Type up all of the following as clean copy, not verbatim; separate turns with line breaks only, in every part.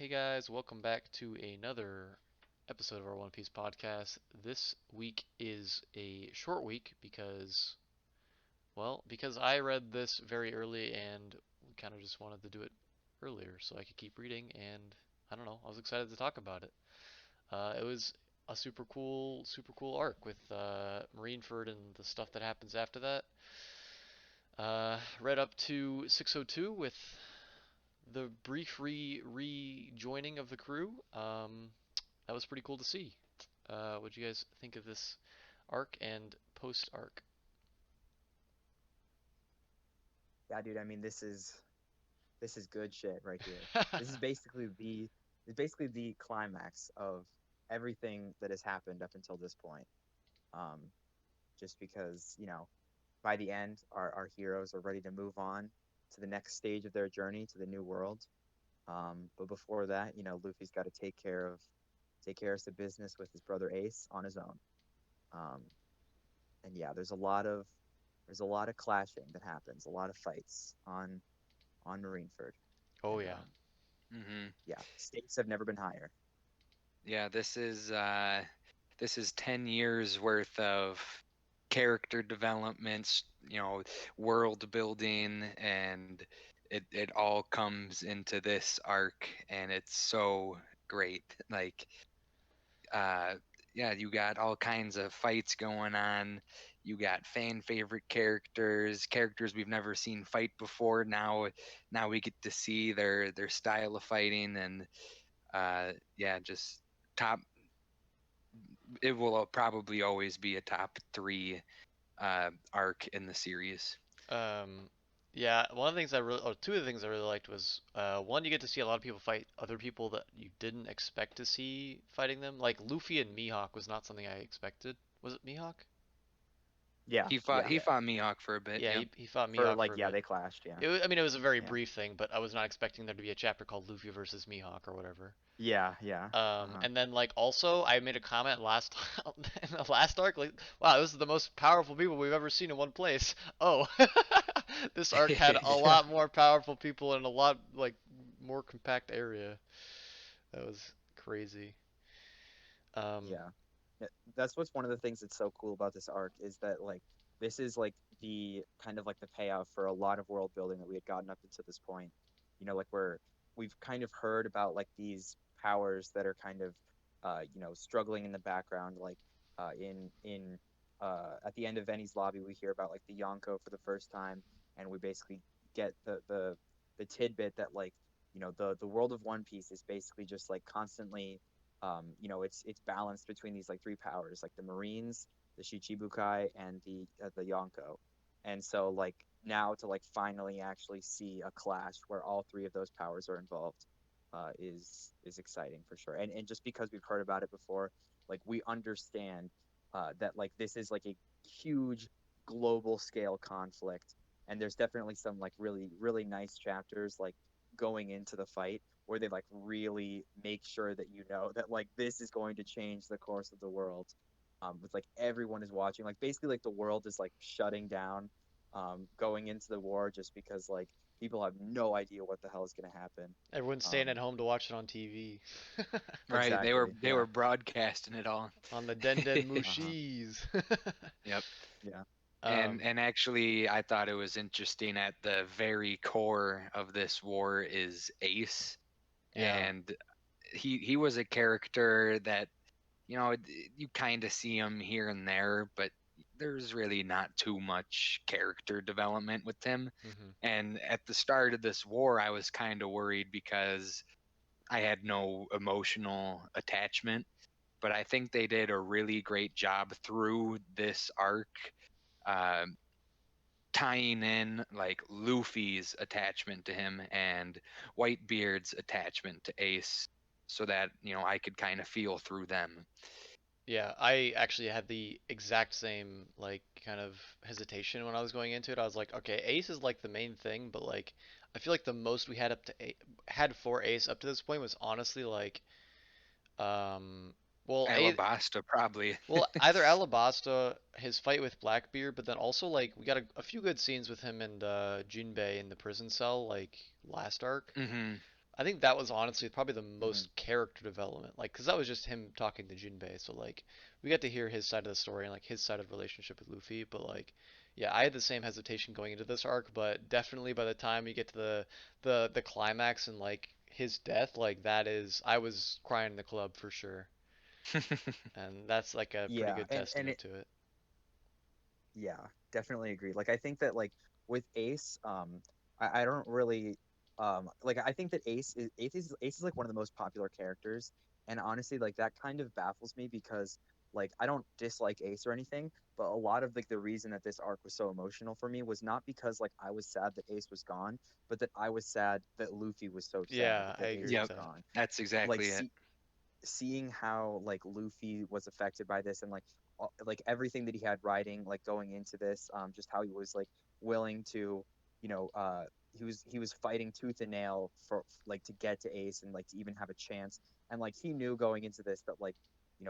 Hey guys, welcome back to another episode of our One Piece podcast. This week is a short week because I read this very early and kind of just wanted to do it earlier so I could keep reading and I don't know, I was excited to talk about it. It was a super cool arc with Marineford and the stuff that happens after that. Read up to 602 with the brief rejoining of the crew. That was pretty cool to see. What do you guys think of this arc and post arc?
Yeah, dude. I mean, this is good shit right here. This is basically the climax of everything that has happened up until this point. Um, just because by the end, our heroes are ready to move on to the next stage of their journey to the new world. But before that, Luffy's got to take care of some business with his brother Ace on his own. Um, and yeah, there's a lot of clashing that happens, a lot of fights on Marineford.
Oh
And
yeah.
hmm
yeah, stakes have never been higher.
Yeah, this is 10 years worth of character developments, world building, and it all comes into this arc, and it's so great. Like, uh, yeah, you got all kinds of fights going on. You got fan favorite characters we've never seen fight before. Now we get to see their style of fighting, and yeah, just top. It will probably always be a top three arc in the series.
Um, yeah. One of the things I really, or two of the things I really liked was one, you get to see a lot of people fight other people that you didn't expect to see fighting them. Like Luffy and Mihawk was not something I expected. Was it Mihawk?
Yeah,
He fought
yeah.
he fought Mihawk for a bit.
Yeah,
Yep.
he fought
For
Mihawk for
like,
a
yeah,
bit.
they clashed. Yeah,
I mean, it was a very
yeah,
brief thing, but I was not expecting there to be a chapter called Luffy versus Mihawk or whatever.
yeah, yeah. Uh-huh.
And then like also I made a comment last in the last arc like wow, this is the most powerful people we've ever seen in one place. Oh, this arc had a lot more powerful people in a lot like more compact area. That was crazy. Um,
Yeah. Yeah, that's what's one of the things that's so cool about this arc is that like this is like the kind of like the payoff for a lot of world building that we had gotten up until this point. Like we've kind of heard about like these powers that are kind of struggling in the background, like in at the end of Venice lobby we hear about like the Yonko for the first time, and we basically get the tidbit that like the world of One Piece is basically just like constantly it's balanced between these like three powers, like the Marines, the Shichibukai, and the Yonko. And so like now to like finally actually see a clash where all three of those powers are involved is exciting for sure. And just because we've heard about it before, like we understand that like this is like a huge global scale conflict, and there's definitely some like really nice chapters like going into the fight where they like really make sure that that like this is going to change the course of the world. With like everyone is watching, like basically like the world is like shutting down, going into the war just because like people have no idea what the hell is going to happen.
Everyone's staying
Um,
at home to watch it on TV.
Right. They were
exactly.
they
Yeah.
were broadcasting it all.
On the Den Den
Uh-huh.
Mushis.
Yep.
Yeah.
um,
And actually, I thought it was interesting. At the very core of this war is Ace,
yeah.
and he was a character that you know you kind of see him here and there, but there's really not too much character development with him.
Hmm.
And at the start of this war, I was kind of worried because I had no emotional attachment. But I think they did a really great job through this arc, uh, tying in like Luffy's attachment to him and Whitebeard's attachment to Ace, so that I could kind of feel through them.
Yeah, I actually had the exact same like kind of hesitation when I was going into it. I was like, okay, Ace is like the main thing, but like I feel like the most we had had for Ace up to this point was honestly like um well,
Alabasta probably.
either Alabasta, his fight with Blackbeard, but then also like we got a few good scenes with him and Jinbei in the prison cell like last arc.
hmm
I think that was honestly probably the
Hmm.
most character development, like, because that was just him talking to Jinbei, so like we got to hear his side of the story and like his side of the relationship with Luffy, but like, yeah, I had the same hesitation going into this arc, but definitely by the time you get to the climax and like his death, like that is, I was crying in the club for sure, and that's like a pretty
Yeah,
good
and
testament
it,
to it.
yeah, definitely agree. Like I think that like with Ace, I don't really like I think that Ace is like one of the most popular characters, and honestly, like that kind of baffles me because like I don't dislike Ace or anything, but a lot of like the reason that this arc was so emotional for me was not because like I was sad that Ace was gone, but that I was sad that Luffy was so sad
Yeah, I
that
agree
Ace
with
Yep,
was
that.
gone.
that's
Like
exactly it.
seeing how like Luffy was affected by this and like everything that he had writing like going into this just how he was like willing to you know he was fighting tooth and nail for like to get to Ace and like to even have a chance and like he knew going into this that like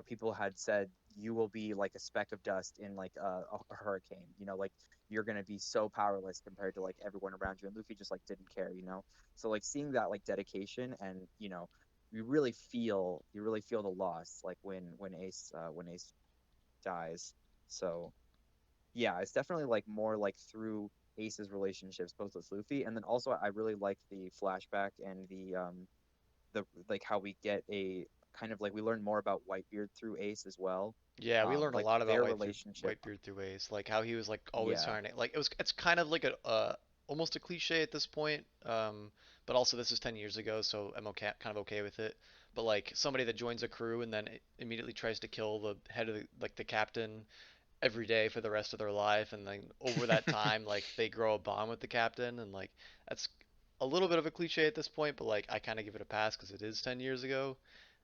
people had said you will be like a speck of dust in like a hurricane, like you're going to be so powerless compared to like everyone around you, and Luffy just like didn't care, so like seeing that like dedication and you really feel the loss like when Ace dies. So yeah, it's definitely like more like through Ace's relationships both with Luffy, and then also I really like the flashback and the like how we get a kind of like we learn more about Whitebeard through Ace as well.
Yeah, we learned a
Like
lot about
their relationship.
Whitebeard through Ace, like how he was like always
Yeah.
trying to like it's kind of like a almost a cliche at this point, but also this is 10 years ago, so I'm okay, kind of okay with it. But like somebody that joins a crew and then immediately tries to kill the head of like the captain every day for the rest of their life, and then over that time like they grow a bond with the captain, and like that's a little bit of a cliche at this point, but like I kind of give it a pass because it is 10 years ago.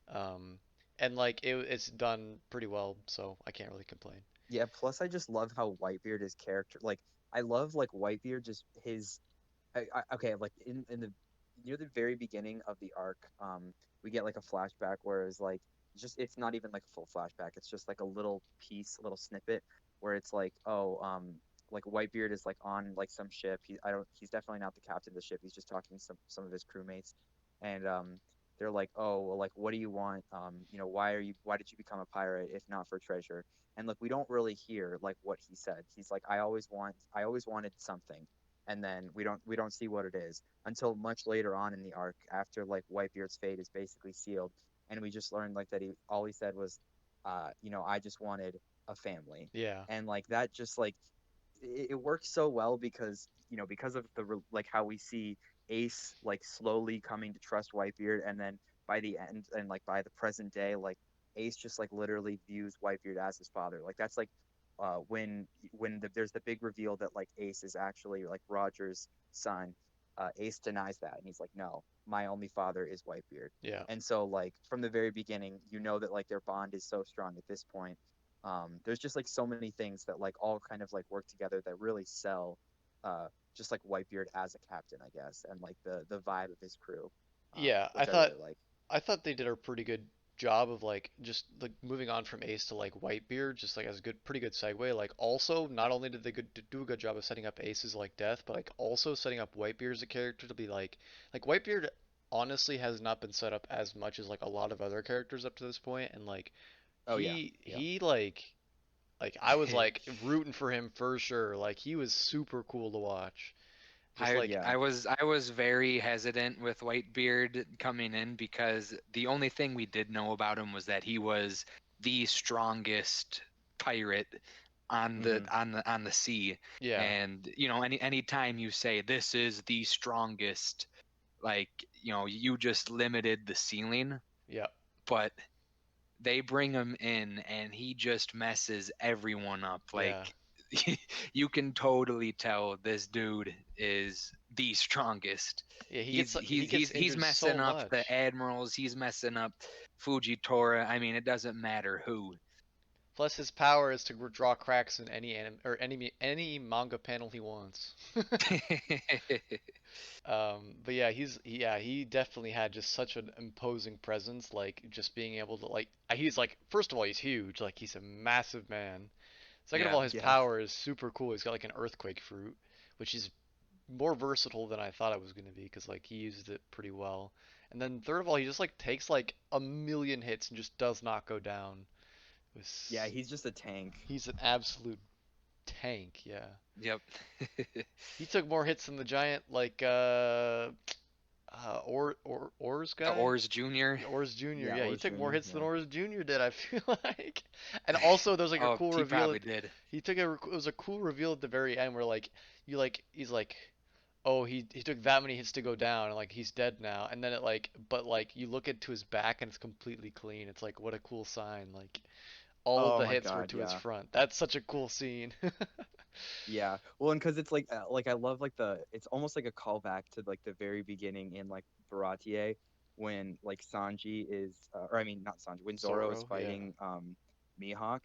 Um, and like it's done pretty well, so I can't really complain.
Yeah, plus I just love how Whitebeard is character like I love like Whitebeard just his okay, like in the near the very beginning of the arc, we get like a flashback where it's like just it's not even like a full flashback. It's just like a little piece, a little snippet where it's like, oh, like Whitebeard is like on like some ship. He's definitely not the captain of the ship. He's just talking to some of his crewmates, and they're like, oh, well, like what do you want? Why did you become a pirate if not for treasure? And like we don't really hear like what he said. He's like, I always wanted something, and then we don't see what it is until much later on in the arc after like Whitebeard's fate is basically sealed, and we just learned like that he all he said was I just wanted a family.
Yeah,
And like that just like it works so well because because of like how we see Ace like slowly coming to trust Whitebeard, and then by the end and like by the present day, like Ace just like literally views Whitebeard as his father. Like that's like there's the big reveal that like Ace is actually like Roger's son. Ace denies that, and he's like, no, my only father is Whitebeard.
yeah,
And so like from the very beginning, that like their bond is so strong at this point. There's just like so many things that like all kind of like work together that really sell uh, just like Whitebeard as a captain, I guess, and like the vibe of his crew,
yeah.
which I really like.
I thought they did a pretty good job of like just like moving on from Ace to like Whitebeard, just like as a good, pretty good segue. Like also, not only did they do a good job of setting up Ace's like death, but like also setting up Whitebeard as a character to be like Whitebeard honestly has not been set up as much as like a lot of other characters up to this point, and like
Oh yeah, yeah.
he like I was like rooting for him for sure. Like he was super cool to watch. Just
I
like
Yeah.
I was very hesitant with Whitebeard coming in because the only thing we did know about him was that he was the strongest pirate on the
Hmm.
on the on the sea.
yeah,
And any time you say this is the strongest, like you just limited the ceiling.
yeah,
But they bring him in and he just messes everyone up. Like
yeah,
you can totally tell this dude is the strongest.
yeah.
He's
He
he's
gets
he's he's
injured so
messing up the
much.
admirals. He's messing up Fujitora. I mean, it doesn't matter who.
Plus, his power is to draw cracks in any anim or any manga panel he wants. But yeah, he definitely had just such an imposing presence. Like just being able to like he's like first of all he's huge. Like he's a massive man. Second of
Yeah.
all, his
Yeah.
power is super cool. He's got like an earthquake fruit, which is more versatile than I thought it was going to be because like he used it pretty well. And then third of all, he just like takes like a million hits and just does not go down. It
Yeah,
was,
he's just a tank.
he's an absolute tank, yeah.
Yep.
He took more hits than the giant like Ors guy.
Ors Jr.
Ors Jr.
Yeah,
Yeah, he
Orange
took more
Jr.
hits than
Yeah.
Ors Jr. did, I feel like. And also there's like a
Oh,
cool
he
reveal
probably did.
he took a it was a cool reveal at the very end where like you like he's like oh he took that many hits to go down and like he's dead now and then it like but like you look into his back and it's completely clean. It's like what a cool sign. Like all of
Oh
the
my
hits were
God,
to his
yeah.
front. That's such a cool scene.
Yeah. Well, and because it's like I love like it's almost like a callback to like the very beginning in like Baratier when like Sanji is or I mean not Sanji, when Zoro is
Zoro, yeah.
fighting Mihawk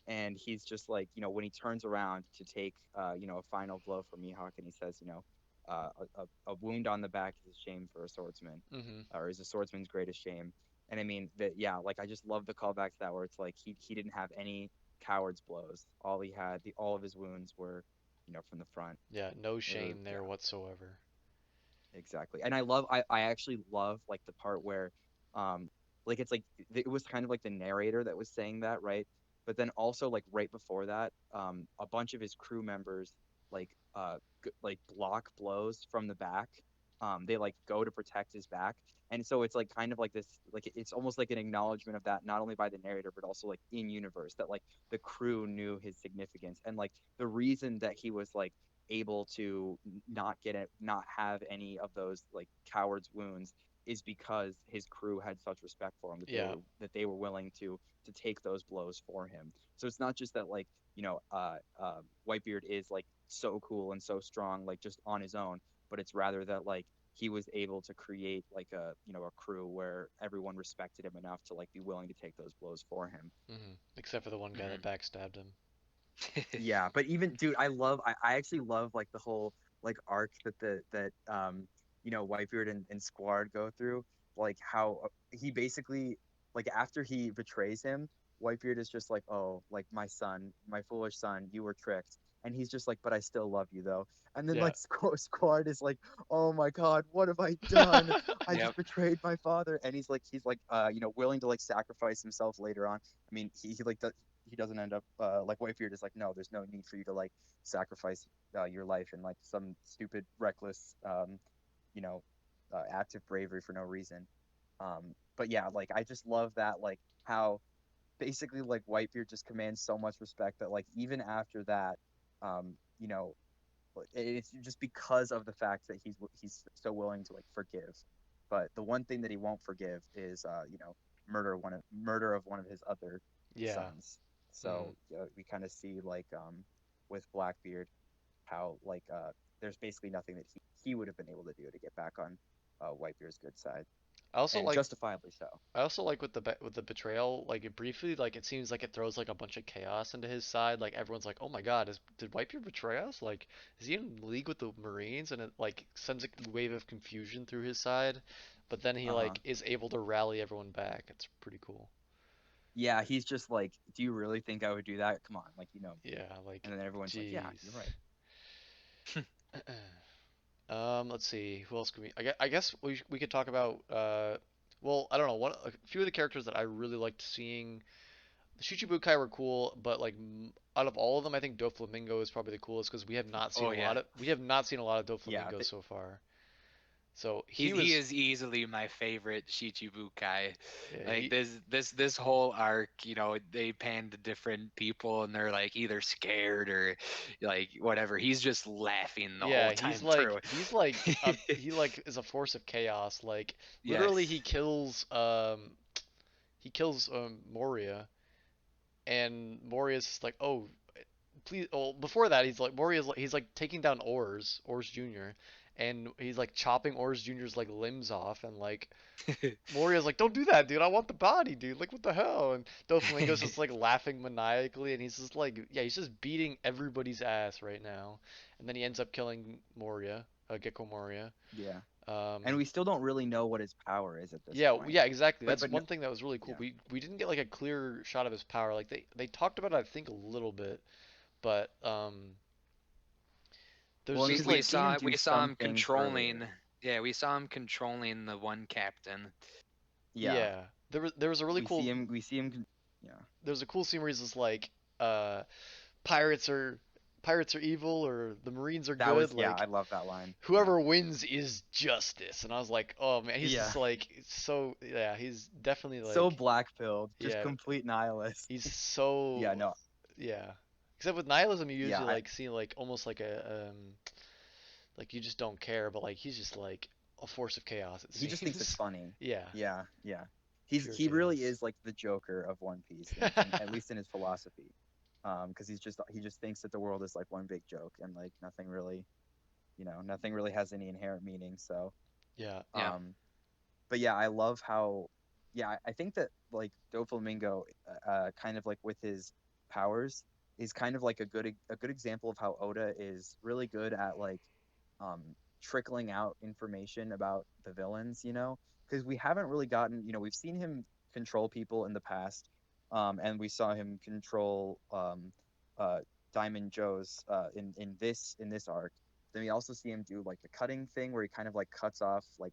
and he's just like, when he turns around to take a final blow for Mihawk and he says, a wound on the back is a shame for a swordsman
Mhm.
or is a swordsman's greatest shame. And I mean that yeah, like I just love the callback to that where it's like he didn't have any coward's blows. All he had, all of his wounds were, from the front.
Yeah, no
Or
shame
yeah,
there whatsoever.
exactly. And I actually love like the part where, like it's like it was kind of like the narrator that was saying that, right? But then also like right before that, a bunch of his crew members like like block blows from the back. They like go to protect his back, and so it's like kind of like this, like it's almost like an acknowledgement of that, not only by the narrator but also like in universe that like the crew knew his significance and like the reason that he was like able to not get it, not have any of those like coward's wounds is because his crew had such respect for him that
Yeah.
they were willing to take those blows for him. So it's not just that like Whitebeard is like so cool and so strong like just on his own, but it's rather that like he was able to create like a crew where everyone respected him enough to like be willing to take those blows for him.
Except for the one guy that
Mhm.
backstabbed him.
Yeah, but even dude, I actually love like the whole like arc that Whitebeard and Squad go through, like how he basically like after he betrays him, Whitebeard is just like, "Oh, like my son, my foolish son, you were tricked." And he's just like, "But I still love you though." And then
Yeah.
like Squad is like, "Oh my God, what have I done? I
Yep.
just betrayed my father." And he's like willing to like sacrifice himself later on. I mean, he like he doesn't end up like Whitebeard is like, no, there's no need for you to like sacrifice your life in like some stupid, reckless, you know, act of bravery for no reason. But yeah, like I just love that, like how basically like Whitebeard just commands so much respect that like even after that, um, you know, it's just because of the fact that he's so willing to like forgive. But the one thing that he won't forgive is murder of one of his other
Yeah.
sons.
hmm
So we kind of see like with Blackbeard how like there's basically nothing that he would have been able to do to get back on Whitebeard's good side,
I also
and
like
justifiably so.
I also like with with the betrayal, like it briefly, like it seems like it throws like a bunch of chaos into his side. Like everyone's like, "Oh my God, did Whitebeard betray us? Like, is he in league with the Marines?" And it like sends a wave of confusion through his side. But then he
Uh-huh.
like is able to rally everyone back. It's pretty cool.
Yeah, he's just like, do you really think I would do that? Come on, like
Yeah, like,
and then everyone's like, yeah,
jeez.
you're right.
Let's see. Who else can we? I guess we could talk about. Well, I don't know. A few of the characters that I really liked seeing. The Shichibukai were cool, but like out of all of them, I think Doflamingo is probably the coolest because
Oh yeah.
we have not seen a lot of
Yeah,
Doflamingo so far. So
He is easily my favorite Shichibukai.
yeah,
Like this whole arc, they pan to different people and they're like either scared or like whatever. He's just laughing the whole
yeah,
time through.
he like is a force of chaos. Like literally,
Yes.
he kills Moria, and Moria's just like, oh, please. Well, before that, he's like taking down Ors Jr. And he's like chopping Ors Jr.'s like limbs off, and like Moria's like, don't do that, dude. I want the body, dude. Like, what the hell? And Doflamingo's just like laughing maniacally, and he's just like, yeah, he's just beating everybody's ass right now. And then he ends up killing Moria, Gecko Moria.
yeah, and
Um,
we still don't really know what his power is at this
yeah,
point.
yeah, exactly.
But
That's
but no,
one thing that was really cool.
yeah.
We didn't get like a clear shot of his power. Like they talked about it, I think, a little bit, but there's
Well,
we
just
because we've
we
like
seen him
saw
do
we saw
some
him
things
controlling
earlier.
Yeah, we saw him controlling the one captain.
Yeah,
Yeah. There was a really cool
we see him. Yeah,
there's a cool scene where he's just like, uh, pirates are pirates are evil or the Marines are
that
good.
was yeah. I
Like
love that line. Yeah,
whoever wins is justice. And I was like, oh man, he's
yeah.
just like so yeah. He's definitely
So
like
black pilled, just
yeah.
complete nihilist.
He's
Yeah,
so
no,
yeah. Except with nihilism, you
yeah.
usually like see like almost like you just don't care, but like he's just like a force of chaos. It
He just thinks it's
seems.
funny.
Yeah,
Yeah, yeah.
pure
He really
chaos.
is like the Joker of One Piece, in at least in his philosophy. Because he just thinks that the world is like one big joke and like nothing really, nothing really has any inherent meaning. So,
Yeah.
Yeah.
um, but yeah, I love how, yeah, I think that like Doflamingo, kind of like with his powers, is kind of like a good example of how Oda is really good at like um, trickling out information about the villains, because we haven't really gotten, we've seen him control people in the past, and we saw him control uh, Diamond Joe's in this arc. Then we also see him do like the cutting thing where he kind of like cuts off like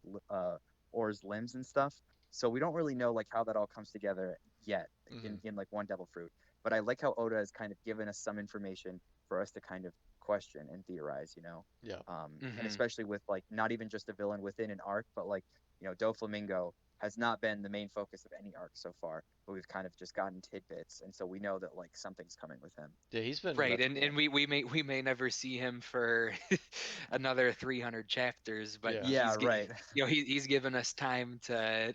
Or's limbs and stuff. So we don't really know like how that all comes together yet
Hmm.
in like One Devil Fruit. But I like how Oda has kind of given us some information for us to kind of question and theorize.
Yeah.
And
Hmm.
especially with like not even just a villain within an arc, but like Doflamingo has not been the main focus of any arc so far, but we've kind of just gotten tidbits, and so we know that like something's coming with him.
Yeah. He's
So
been.
Right,
that's
and
cool.
we may never see him for another 300 chapters, but
Yeah.
Yeah, right.
he's given us time to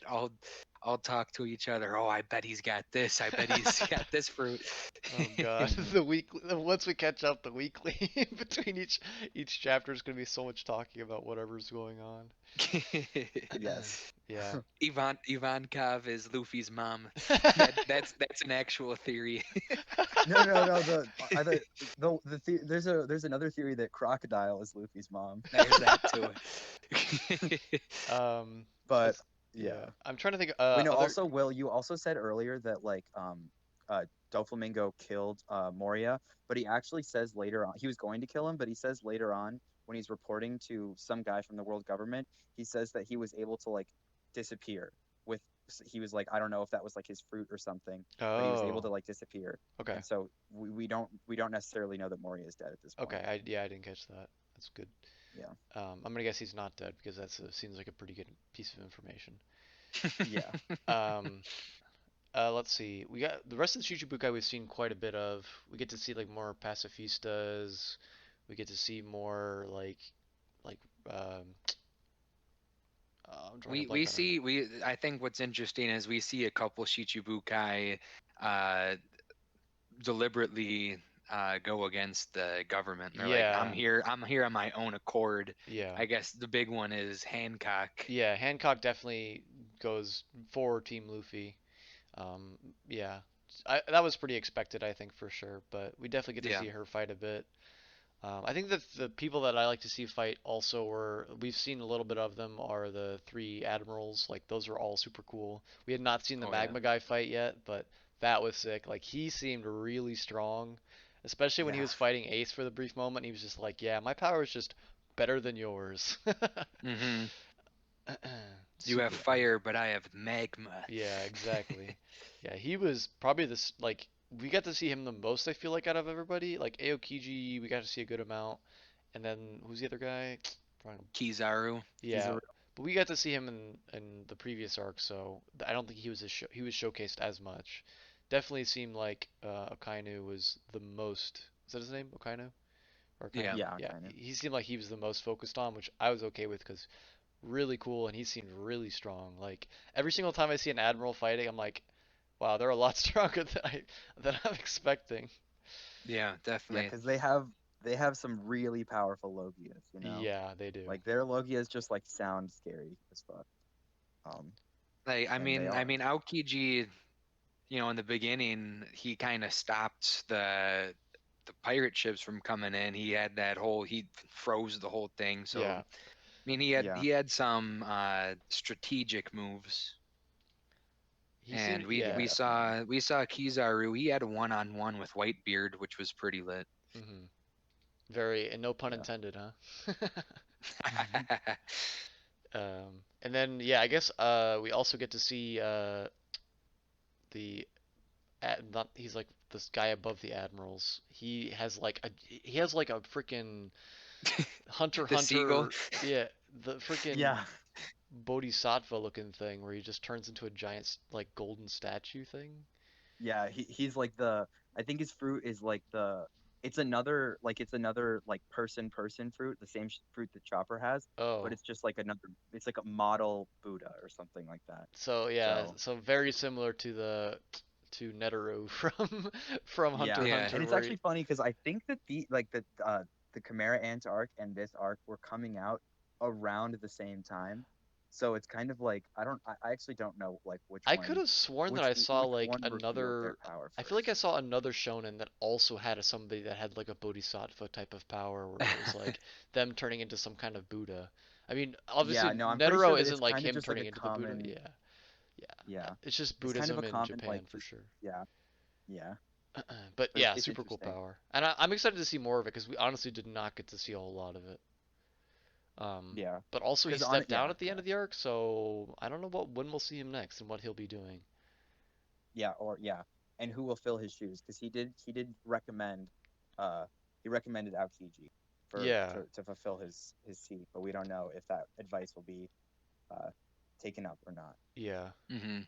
all talk to each other. Oh, I bet he's got this. I bet he's got this fruit.
Oh god, the weekly. Once we catch up, the weekly between each chapter is gonna be so much talking about whatever's going on.
Yes.
Yeah.
Ivankov is Luffy's mom. That's an actual theory.
No. There's another theory that Crocodile is Luffy's mom,
There's that too.
Um.
but
Yeah.
yeah.
I'm trying to think.
Wait, no.
Other.
Also, Will, you also said earlier that like Doflamingo killed Moria, but he actually says later on he was going to kill him, but he says later on when he's reporting to some guy from the world government, he says that he was able to like disappear with. He was like, I don't know if that was like his fruit or something, but he was able to
Oh.
like disappear,
Okay.
and so we don't necessarily know that Moria is dead at this point.
Okay. I didn't catch that. That's good.
Yeah,
I'm gonna guess he's not dead because seems like a pretty good piece of information.
yeah.
Um. Let's see. We got the rest of the Chichibukai we've seen quite a bit of. We get to see like more pacifistas. We get to see more like um I'm drawing a
We
blank on her.
see we I think what's interesting is we see a couple Shichibukai uh deliberately go against the government. They're like,
Yeah,
I'm here on my own accord.
yeah,
I guess the big one is Hancock.
yeah. Hancock definitely goes for Team Luffy. Um, yeah, that was pretty expected, I think for sure. But we definitely get to
Yeah.
see her fight a bit. I think that the people that I like to see fight also were we've seen a little bit of them are the three admirals. Like those are all super cool. We had not seen the
Oh yeah.
magma guy fight yet, but that was sick. Like he seemed really strong, especially when he
Yeah.
was fighting Ace for the brief moment. He was just like, "Yeah, my power is just better than yours."
Hmm. You have
Super
Yeah.
cool.
fire, but I have magma.
Yeah, exactly. Yeah, he was probably this like we got to see him the most I feel like out of everybody. Like Aokiji, we got to see a good amount. And then who's the other guy?
Kizaru.
He's
Yeah,
a
but we got to see him in the previous arc, so I don't think he was showcased as much. Definitely seemed like Akainu was the most. Is that his name? Akainu or
Yeah.
Akainu?
yeah,
Yeah,
kind of.
he seemed like he was the most focused on, which I was okay with because really cool and he seemed really strong. Like every single time I see an admiral fighting, I'm like, wow, they're a lot stronger than I'm expecting.
Yeah,
Yeah,
definitely.
because they have some really powerful Logias.
Yeah, they do.
Like their Logias just like sound scary as fuck. Um,
Like
and they
I
are.
mean Aokiji, in the beginning he kind of stopped the pirate ships from coming in. He had that whole he froze the whole thing. So
Yeah,
I mean
Yeah,
he had some strategic moves.
he seemed.
And
yeah,
we
Yeah.
definitely.
saw Kizaru. He had a one-on-one with Whitebeard, which was pretty lit.
Hmm. Very, and no pun
Yeah.
intended, huh? And then yeah, I guess we also get to see the not he's like this guy above the admirals. He has like a freaking Hunter
The seagull.
Hunter, yeah, the freaking
Yeah,
Bodhisattva looking thing where he just turns into a giant like golden statue thing.
yeah. He's like the. I think his fruit is like the. It's another like person fruit, the same fruit that Chopper has, but
Oh,
it's just like another. It's like a model Buddha or something like that.
so yeah,
So
so very similar to Netero from Hunter
yeah,
x
Yeah.
and
Hunter
it's
where he,
actually funny because I think that the Chimera Ant arc and this arc were coming out around the same time, so it's kind of like I actually don't know like
I could have sworn that I saw
which
like
one revealed their
another.
power
I feel like I
first.
saw another shonen that also had somebody that had like a Bodhisattva type of power, where it was like them turning into some kind of Buddha. I mean,
Yeah,
obviously
no, I'm pretty sure
Netero
that
isn't
it's
like
kind of
him
just like
turning
a
into the Buddha.
common,
Yeah, yeah.
yeah,
It's just
it's kind of a
Buddhism in
common like
Japan for
just
sure.
yeah, yeah,
But
but
yeah,
it's
super cool
interesting.
power, and I'm excited to see more of it because we honestly did not get to see a whole lot of it.
Yeah,
But also he
because on it,
stepped down
yeah,
at the end
yeah,
of the arc, so I don't know when we'll see him next and what he'll be doing.
yeah, or yeah, and who will fill his shoes? Because he did recommend, uh, he recommended Aokiji for
Yeah,
to fulfill his seat, but we don't know if that advice will be uh taken up or not.
yeah.
Hmm.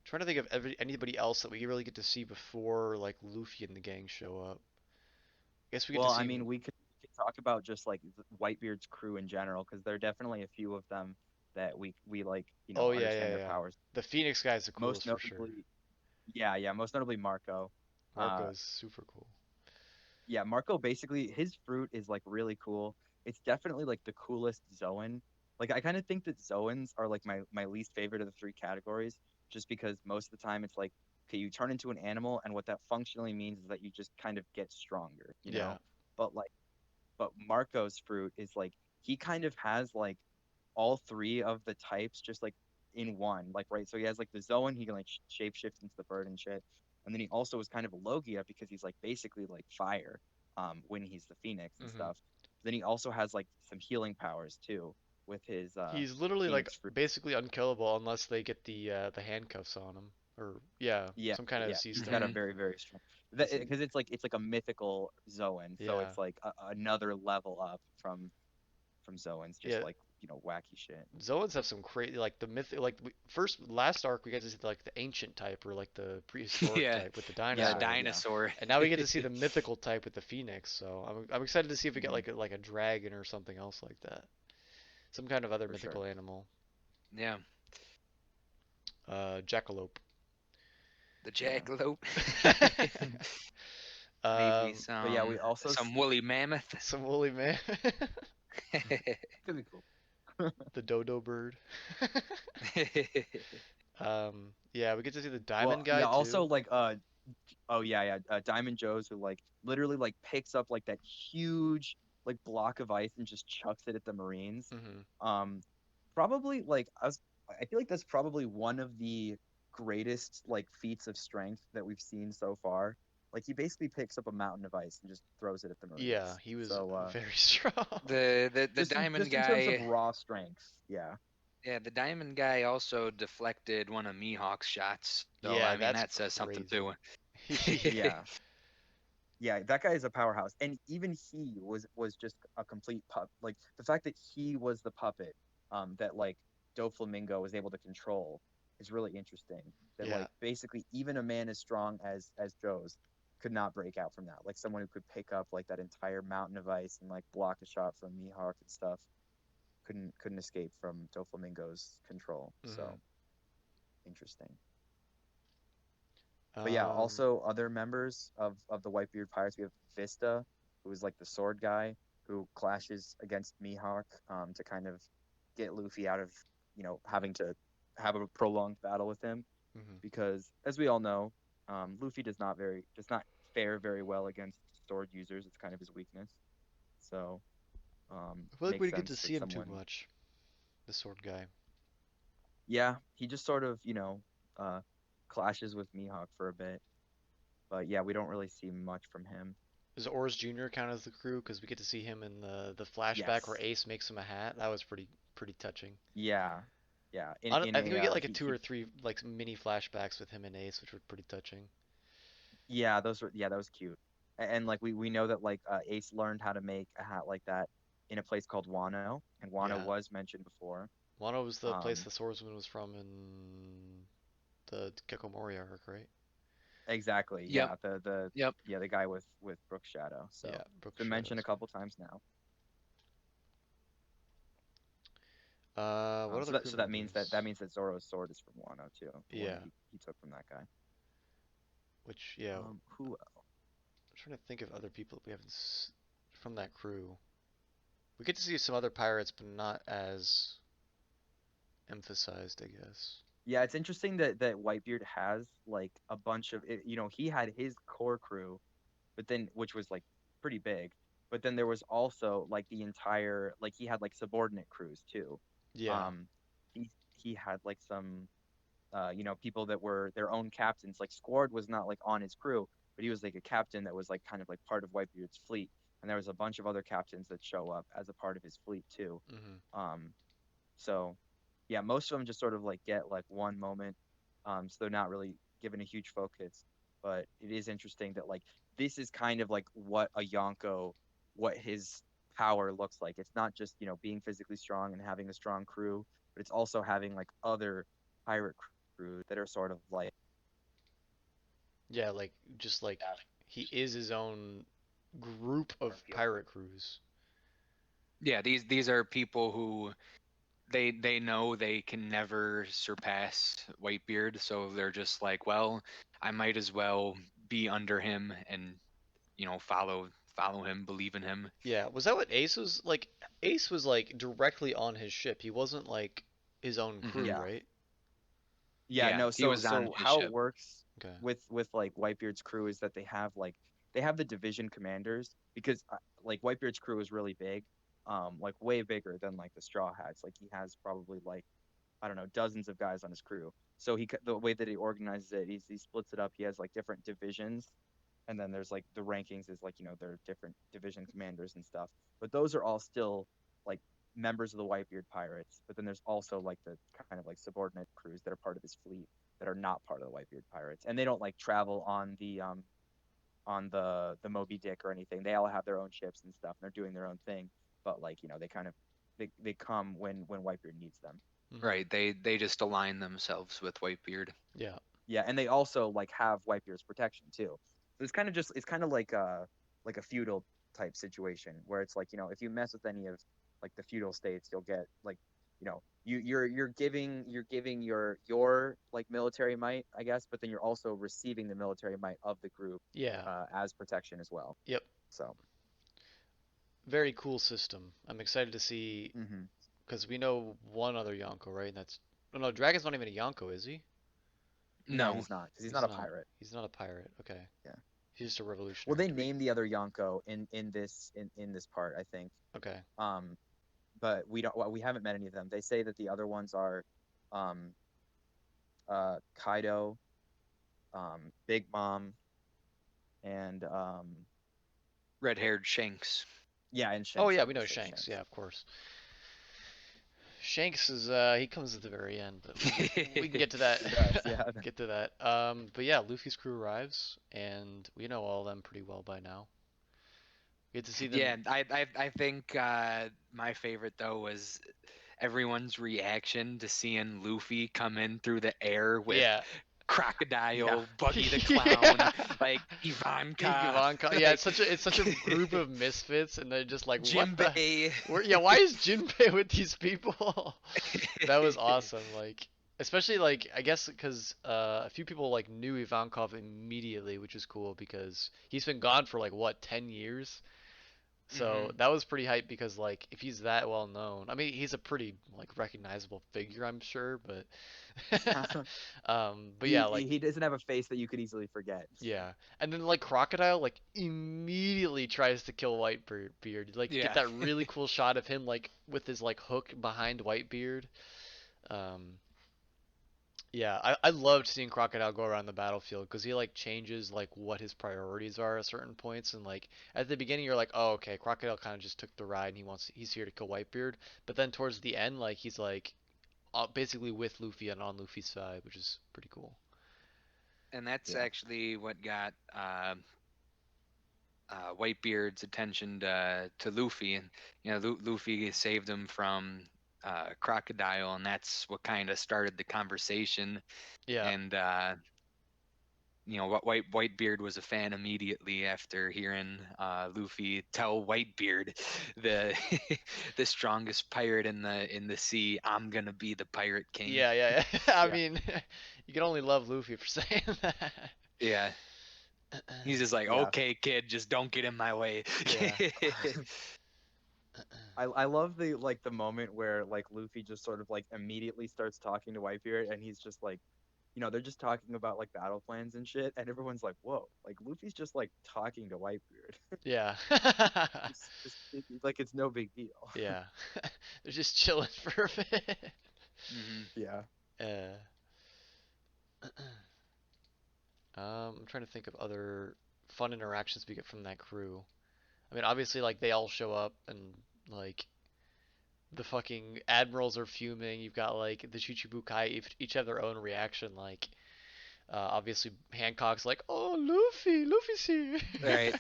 Trying to think of anybody else that we really get to see before like Luffy and the gang show up. Guess we get to
Well, I
see.
mean, we could talk about just like Whitebeard's crew in general, because there are definitely a few of them that we like,
Oh yeah,
understand
yeah,
their
yeah.
powers.
The Phoenix guy is the
Most
coolest for sure.
notably, yeah, yeah, most notably Marco.
Marco
Uh,
is super cool.
yeah, Marco basically his fruit is like really cool. It's definitely like the coolest Zoan. Like I kind of think that Zoans are like my least favorite of the three categories, just because most of the time it's like, okay, you turn into an animal, and what that functionally means is that you just kind of get stronger, you
Yeah,
know? But like but Marco's fruit is like he kind of has like all three of the types just like in one. Like right, so he has like the Zoan, he can like shapeshift into the bird and shit. And then he also is kind of a Logia because he's like basically like fire when he's the Phoenix and
hmm
stuff. Then he also has like some healing powers too with his
he's literally like
Phoenix fruit.
basically unkillable unless they get the handcuffs on him, or yeah,
Yeah,
some kind of
yeah,
C
he's got a
Hmm.
stun.
very very strong
Cause he,
because it's like a mythical Zoan, so
yeah,
it's like another level up from Zoans, just
yeah.
like wacky shit.
Zoans have some crazy like the myth like first last arc we got to see like the ancient type or like the prehistoric
Yeah.
type with the
The
Yeah,
dinosaur,
yeah.
dinosaur.
and now we get to see the mythical type with the phoenix. So I'm excited to see if we get
Hmm.
like a dragon or something else like that, some kind of other
For sure.
mythical animal.
Yeah.
Jackalope.
The
Yeah.
jackalope. Maybe
um,
But yeah, we also
some
see
woolly mammoth.
some woolly man.
could be cool.
The dodo bird. Yeah, we get to see the
Well,
diamond guy
yeah,
too.
also like oh yeah, yeah, Diamond Joe's who like literally like picks up like that huge like block of ice and just chucks it at the Marines.
Hmm
Um Probably like I feel like that's probably one of the greatest like feats of strength that we've seen so far. Like he basically picks up a mountain of ice and just throws it at the
Yeah,
Marines.
he was
So
very strong.
The
just in
diamond
just in terms of
guy.
raw strength, yeah.
Yeah, the diamond guy also deflected one of Mihawk's shots. So
Yeah,
I mean
that's
that says something
crazy.
too.
Yeah. Yeah, that guy is a powerhouse, and even he was just a complete pup. Like the fact that he was the puppet, that like Doflamingo was able to control is really interesting. That
Yeah.
like basically even a man as strong as Joe's could not break out from that. Like someone who could pick up like that entire mountain of ice and like block a shot from Mihawk and stuff couldn't escape from Doflamingo's control.
hmm
So interesting. But yeah,
Um,
also other members of the Whitebeard Pirates. We have Vista, who is like the sword guy who clashes against Mihawk to kind of get Luffy out of having to have a prolonged battle with him
mhm.
because as we all know, Luffy does not fare very well against sword users. It's kind of his weakness. So
I feel like we
makes
didn't get to
sense
see
that
him too
someone,
much. The sword guy.
yeah, he just sort of clashes with Mihawk for a bit. But yeah, we don't really see much from him.
Does Oars Jr. count as the crew? Because we get to see him in the flashback where
Yes.
Ace makes him a hat. That was pretty touching.
Yeah. Yeah.
I think we get like a two
He
or three like mini flashbacks with him and Ace, which were pretty touching.
yeah, that was cute. And like we know that like Ace learned how to make a hat like that in a place called Wano, and Wano
Yeah,
was mentioned before.
Wano was the place
Um,
the swordsman was from in the Gecko Moria arc, right?
exactly.
Yep.
Yeah,
Yep.
the guy with Brook Shadow. So
Yeah,
it's
Brook
been mentioned a
Shadows.
couple times now.
What other crew
So that means
members?
Zoro's sword is from Wano too, the one that
Yeah,
he took from that guy.
which yeah, I'm
Who
trying to think of other people that we haven't from that crew. We get to see some other pirates, but not as emphasized, I guess.
Yeah, it's interesting that Whitebeard has like a bunch of you know, he had his core crew, but then which was like pretty big, but then there was also like the entire like he had like subordinate crews too.
Yeah,
Um, he had like some you know, people that were their own captains. Like Squard was not like on his crew, but he was like a captain that was like kind of like part of Whitebeard's fleet. And there was a bunch of other captains that show up as a part of his fleet too.
hmm
Um, so yeah, most of them just sort of like get like one moment. So they're not really given a huge focus. But it is interesting that like this is kind of like what a Yonko, what his power looks like. It's not just, you know, being physically strong and having a strong crew, but it's also having like other pirate crew that are sort of like
yeah, like just like he is his own group of pirate crews.
Yeah, these are people who they know they can never surpass Whitebeard, so they're just like, well, I might as well be under him and follow him, believe in him.
Yeah, was that what Ace was like? Ace was like directly on his ship. He wasn't like his own crew,
Hmm.
yeah.
right?
Yeah,
Yeah,
no,
he was on
so
his
how it
ship.
works
Okay.
with like Whitebeard's crew is that they have the division commanders because like Whitebeard's crew is really big, like way bigger than like the Straw Hats. Like he has probably like I don't know dozens of guys on his crew. So the way that he organizes it, he splits it up. He has like different divisions, and then there's like the rankings is like you know there are different division commanders and stuff. But those are all still like members of the Whitebeard pirates. But then there's also like the kind of like subordinate crews that are part of his fleet that are not part of the Whitebeard pirates, and they don't like travel on the Moby Dick or anything. They all have their own ships and stuff, and they're doing their own thing. But like you know, they kind of they come when Whitebeard needs them.
hmm
Right, they just align themselves with Whitebeard.
Yeah.
Yeah, and they also like have Whitebeard's protection too. So it's kind of like a feudal type situation where it's like you know if you mess with any of like the feudal states, you'll get like you know you're giving your like military might, I guess, but then you're also receiving the military might of the group
Yeah.
as protection as well.
Yep.
So
Very cool system. I'm excited to see
hmm
because we know one other Yonko, right? And that's oh no, Dragon's not even a Yonko, is he?
no,
No.
he's not because he's
He's
not a
not.
pirate.
He's not a pirate. Okay.
Yeah.
He's just a
Well,
revolutionary.
they named the other Yonko in this part, I think.
Okay.
Um, but we don't. Well, we haven't met any of them. They say that the other ones are, um, Kaido, Big Mom, and
Red-haired Shanks.
yeah, and
Oh
Shanks.
yeah,
I
we
meant to
know
say
Shanks.
Shanks.
Yeah, of course. Shanks is he comes at the very end, but we can get to that.
He does. Yeah.
Get to that. But yeah, Luffy's crew arrives, and we know all of them pretty well by now. We get to see
Yeah,
them.
I think my favorite though was everyone's reaction to seeing Luffy come in through the air with
Yeah.
Yeah.
Crocodile, Buggy the Clown,
Yeah.
like Ivanka,
Ivanka. Yeah,
like
it's such a group of misfits, and they're just like, what the?
Jinbei.
Yeah, why is Jinbei with these people? That was awesome. Like, especially like I guess because a few people like knew Ivankov immediately, which is cool because he's been gone for like what 10 years. So
Hmm.
that was pretty hype because like if he's that well known, I mean he's a pretty like recognizable figure, I'm sure, but
Yeah.
but yeah, like
He doesn't have a face that you could easily forget.
yeah. And then like Crocodile like immediately tries to kill Whitebeard. Like get
Yeah.
that really cool shot of him like with his like hook behind Whitebeard. Um Yeah, I loved seeing Crocodile go around the battlefield because he like changes like what his priorities are at certain points, and like at the beginning you're like, oh okay, Crocodile kind of just took the ride and he's here to kill Whitebeard, but then towards the end like he's like basically with Luffy and on Luffy's side, which is pretty cool.
And that's
Yeah.
actually what got Whitebeard's attention to Luffy, and Luffy saved him from Crocodile, and that's what kind of started the conversation.
Yeah,
And what Whitebeard was a fan immediately after hearing Luffy tell Whitebeard, the the strongest pirate in the sea, I'm gonna be the pirate king.
yeah. I
Yeah.
mean, you can only love Luffy for saying that.
Yeah, he's just like,
Yeah.
okay, kid, just don't get in my way.
Yeah.
I love the moment where like Luffy just sort of like immediately starts talking to Whitebeard and he's just like, they're just talking about like battle plans and shit, and everyone's like, whoa, like Luffy's just like talking to Whitebeard.
Yeah.
Like it's no big deal.
Yeah. They're just chilling for a bit.
Hmm.
Yeah.
Uh, I'm trying to think of other fun interactions we get from that crew. I mean, obviously, like they all show up and like the fucking admirals are fuming. You've got like the Chichibukai each have their own reaction. Like, obviously Hancock's like, "Oh, Luffy's here,"
Right.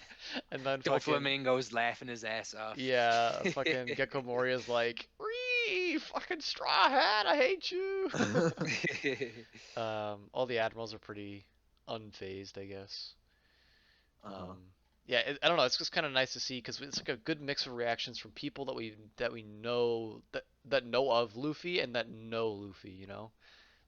and then fucking
Doflamingo's laughing his ass off.
yeah, fucking Gecko Moria's like, "Ree, fucking straw hat, I hate you." All the admirals are pretty unfazed, I guess.
Uh-huh.
Um, yeah, I don't know. It's just kind of nice to see because it's like a good mix of reactions from people that we know that know of Luffy and that know Luffy.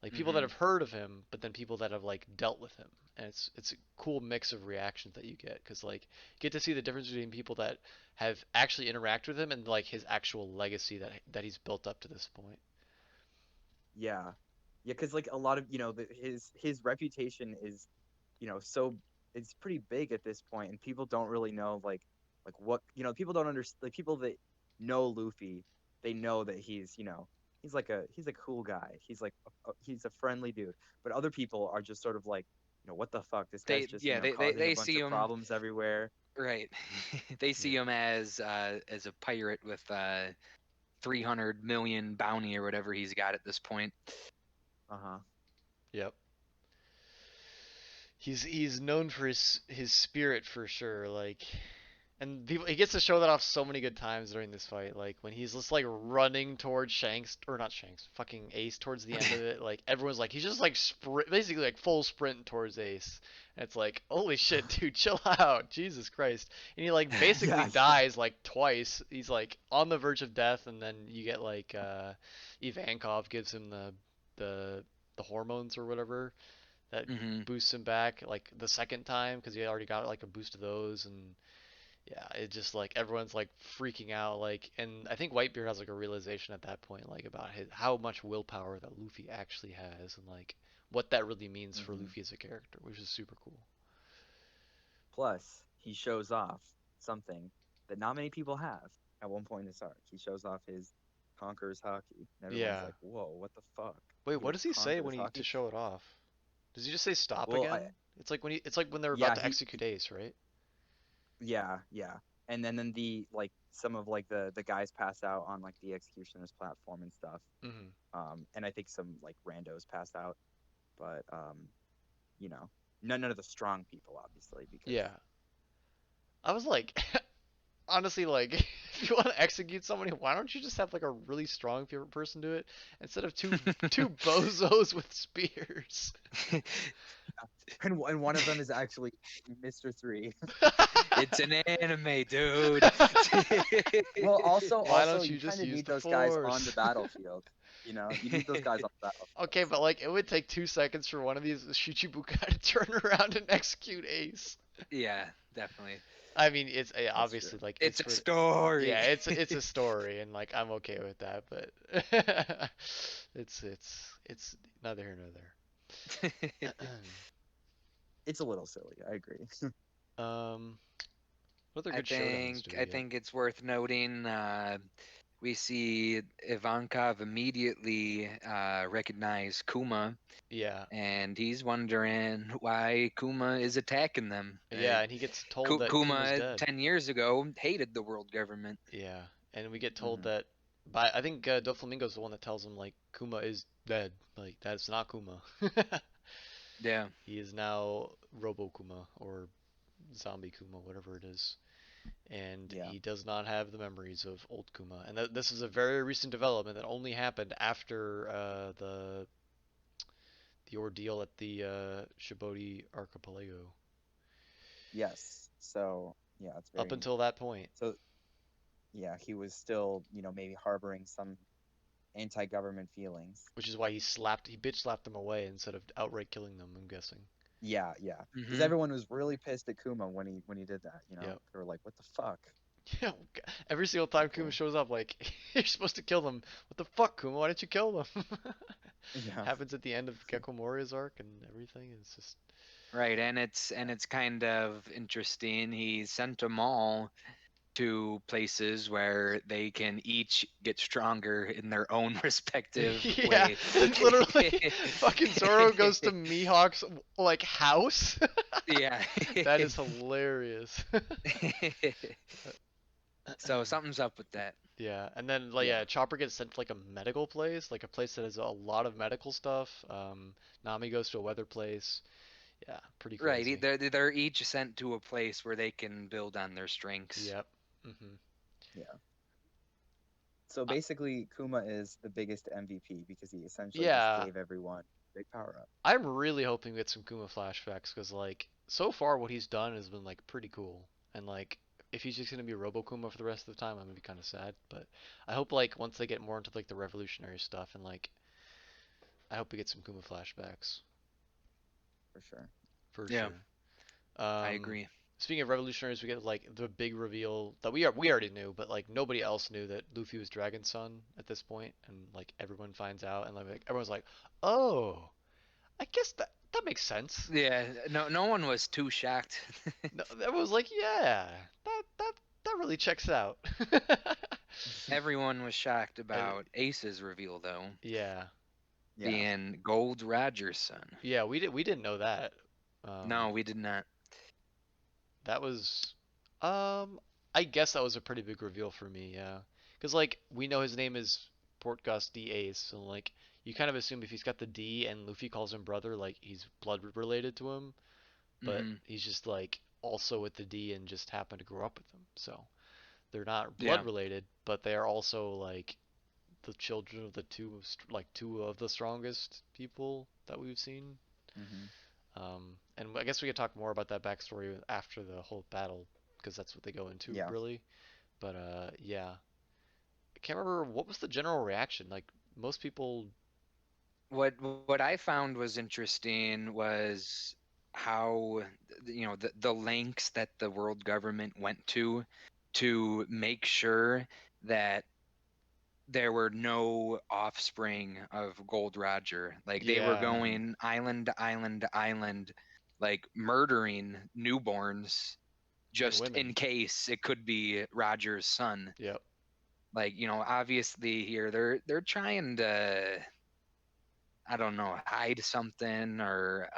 Like people that
Hmm.
have heard of him, but then people that have like dealt with him, and it's a cool mix of reactions that you get because like you get to see the difference between people that have actually interacted with him and like his actual legacy that he's built up to this point.
Yeah. Yeah, because like a lot of his reputation is so it's pretty big at this point, and people don't really know like what people don't understand, like people that know Luffy, they know that he's a cool guy, he's like he's a friendly dude, but other people are just sort of like, what the fuck, this guy's
They
just
yeah
causing a
they
bunch
see
of
him,
problems everywhere.
right. They see
Yeah.
him as a pirate with 300 million bounty or whatever he's got at this point.
Uh-huh.
Yep. He's known for his spirit for sure. Like, and people, he gets to show that off so many good times during this fight. Like when he's just like running towards Shanks, or not Shanks, fucking Ace towards the end of it. Like everyone's like he's just like basically like full sprint towards Ace. And it's like holy shit, dude, chill out, Jesus Christ. And he like basically
Yeah,
dies like twice. He's like on the verge of death, and then you get like Ivankov gives him the the hormones or whatever that
Hmm.
boosts him back like the second time because he already got like a boost of those. And yeah, it just like everyone's like freaking out, like, and I think Whitebeard has like a realization at that point like about how much willpower that Luffy actually has and like what that really means for
hmm
Luffy as a character, which is super cool.
plus he shows off something that not many people have at one point in this arc. He shows off his Conqueror's Hockey, and everyone's
Yeah.
like, whoa, what the fuck?
Wait,
He
what
has
does he say
Conqueror's
when he to
Hockey.
show it off? Does he just say stop
Well,
again? It's like when they're about
yeah,
to execute Ace, right?
yeah. And then the like some of like the guys pass out on like the executioner's platform and stuff.
Mm-hmm.
And I think some like randos pass out, but you know, none of the strong people, obviously, because
Yeah. I was like, honestly, like, if you want to execute somebody, why don't you just have like a really strong person do it instead of two bozos with spears?
and one of them is actually Mr. Three.
It's an anime, dude.
Well,
Why
also
don't you
you
just
kind of
use
need
the
those guys on the
force?
battlefield. You need those guys on the battlefield.
Okay, but
So
like it would take 2 seconds for one of these Shichibukai to turn around and execute Ace.
Yeah, definitely.
I mean, it's
that's true.
obviously like
It's
it's
a
for
story.
yeah, it's a story, and like I'm okay with that, but it's neither here nor there.
It's a little silly. I agree.
Um, what other
I
good showdowns do
think
we
I
get?
think it's worth noting we see Ivankov immediately recognize Kuma,
Yeah.
and he's wondering why Kuma is attacking them.
Yeah, and he gets told that Kuma's
Kuma
dead.
10 years ago hated the world government.
Yeah, and we get told
Hmm.
that by I think Doflamingo's the one that tells him like Kuma is dead. Like that's not Kuma.
Yeah.
He is now Robo Kuma or Zombie Kuma, whatever it is, and
Yeah.
he does not have the memories of old Kuma. And this is a very recent development that only happened after the ordeal at the Shabondy archipelago.
Yes. So yeah, it's
Up
very.
until that point,
So yeah, he was still, maybe harboring some anti-government feelings.
which is why he bitch slapped them away instead of outright killing them. I'm guessing.
Yeah, yeah. Because
Hmm.
everyone was really pissed at Kuma when he did that.
Yep.
They were like, "What the fuck?"
Yeah, every single
So
time Kuma
cool.
shows up, like you're supposed to kill them. What the fuck, Kuma? Why didn't you kill them?
Yeah.
Happens at the end of Gecko Moria's arc and everything. It's just
Right, and it's kind of interesting. He sent them all to places where they can each get stronger in their own respective
yeah,
way.
it's literally fucking Zoro goes to Mihawk's like house.
Yeah.
That is hilarious.
So something's up with that.
Yeah, and then like
Yeah.
yeah, Chopper gets sent to like a medical place, like a place that has a lot of medical stuff. Nami goes to a weather place. Yeah, pretty
Right,
crazy.
they're each sent to a place where they can build on their strengths.
Yep. Mhm.
Yeah. So basically, Kuma is the biggest MVP because he essentially just
Yeah,
gave everyone a big power up.
I'm really hoping we get some Kuma flashbacks because like so far what he's done has been like pretty cool, and like if he's just gonna be Robo Kuma for the rest of the time, I'm gonna be kind of sad. But I hope like once they get more into like the revolutionary stuff and like I hope we get some Kuma flashbacks
For sure.
for
Yeah,
sure.
I
Um,
agree.
Speaking of revolutionaries, we get like the big reveal that we already knew, but like nobody else knew that Luffy was Dragon's son at this point, and like everyone finds out, and like everyone's like, oh, I guess that makes sense.
Yeah, no one was too shocked.
No, everyone's like, yeah, that really checks out.
Everyone was shocked
And
about Ace's reveal, though,
yeah,
Yeah.
being Gold Roger's son.
yeah, we didn't know that.
No, we did not.
That was, I guess that was a pretty big reveal for me, yeah. Because, like, we know his name is Portgas D. Ace, so, like, you kind of assume if he's got the D and Luffy calls him brother, like, he's blood related to him, but
Hmm.
he's just, like, also with the D and just happened to grow up with him. So, they're not blood
Yeah,
related, but they are also, like, the children of two of the strongest people that we've seen.
Hmm.
And I guess we could talk more about that backstory after the whole battle, because that's what they go into,
Yeah.
really. But yeah, I can't remember what was the general reaction. Like most people,
what I found was interesting was how the lengths that the world government went to make sure that there were no offspring of Gold Roger. Like they were
yeah,
Hmm.
going island to island to island, like murdering newborns
and
just in
women.
case it could be Roger's son.
Yep.
Like, obviously here they're trying to, I don't know, hide something, or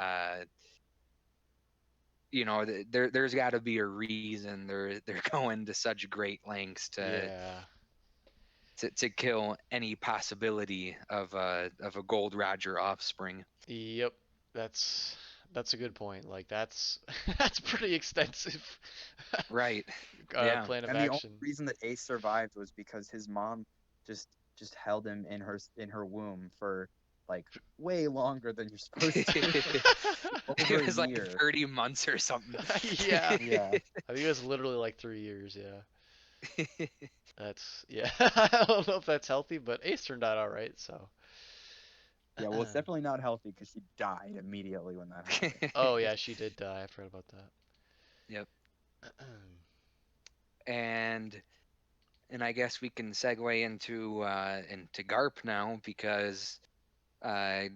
there's got to be a reason they're going to such great lengths to
Yeah.
to kill any possibility of a Gold Roger offspring.
Yep. That's that's a good point. Like that's that's pretty extensive
Right. Yeah.
plan of
And the only
action.
reason that Ace survived was because his mom just just held him in her womb for like way longer than you're supposed to. Over
It
a
was like
year.
30 months or something.
Yeah.
Yeah.
I think it was literally like 3 years. Yeah. That's yeah. I don't know if that's healthy, but Ace turned out all right. So.
Yeah, well, it's definitely not healthy because she died immediately when that happened.
Oh yeah, she did die. I forgot about
Yep.
that.
And I guess we can segue into Garp now, because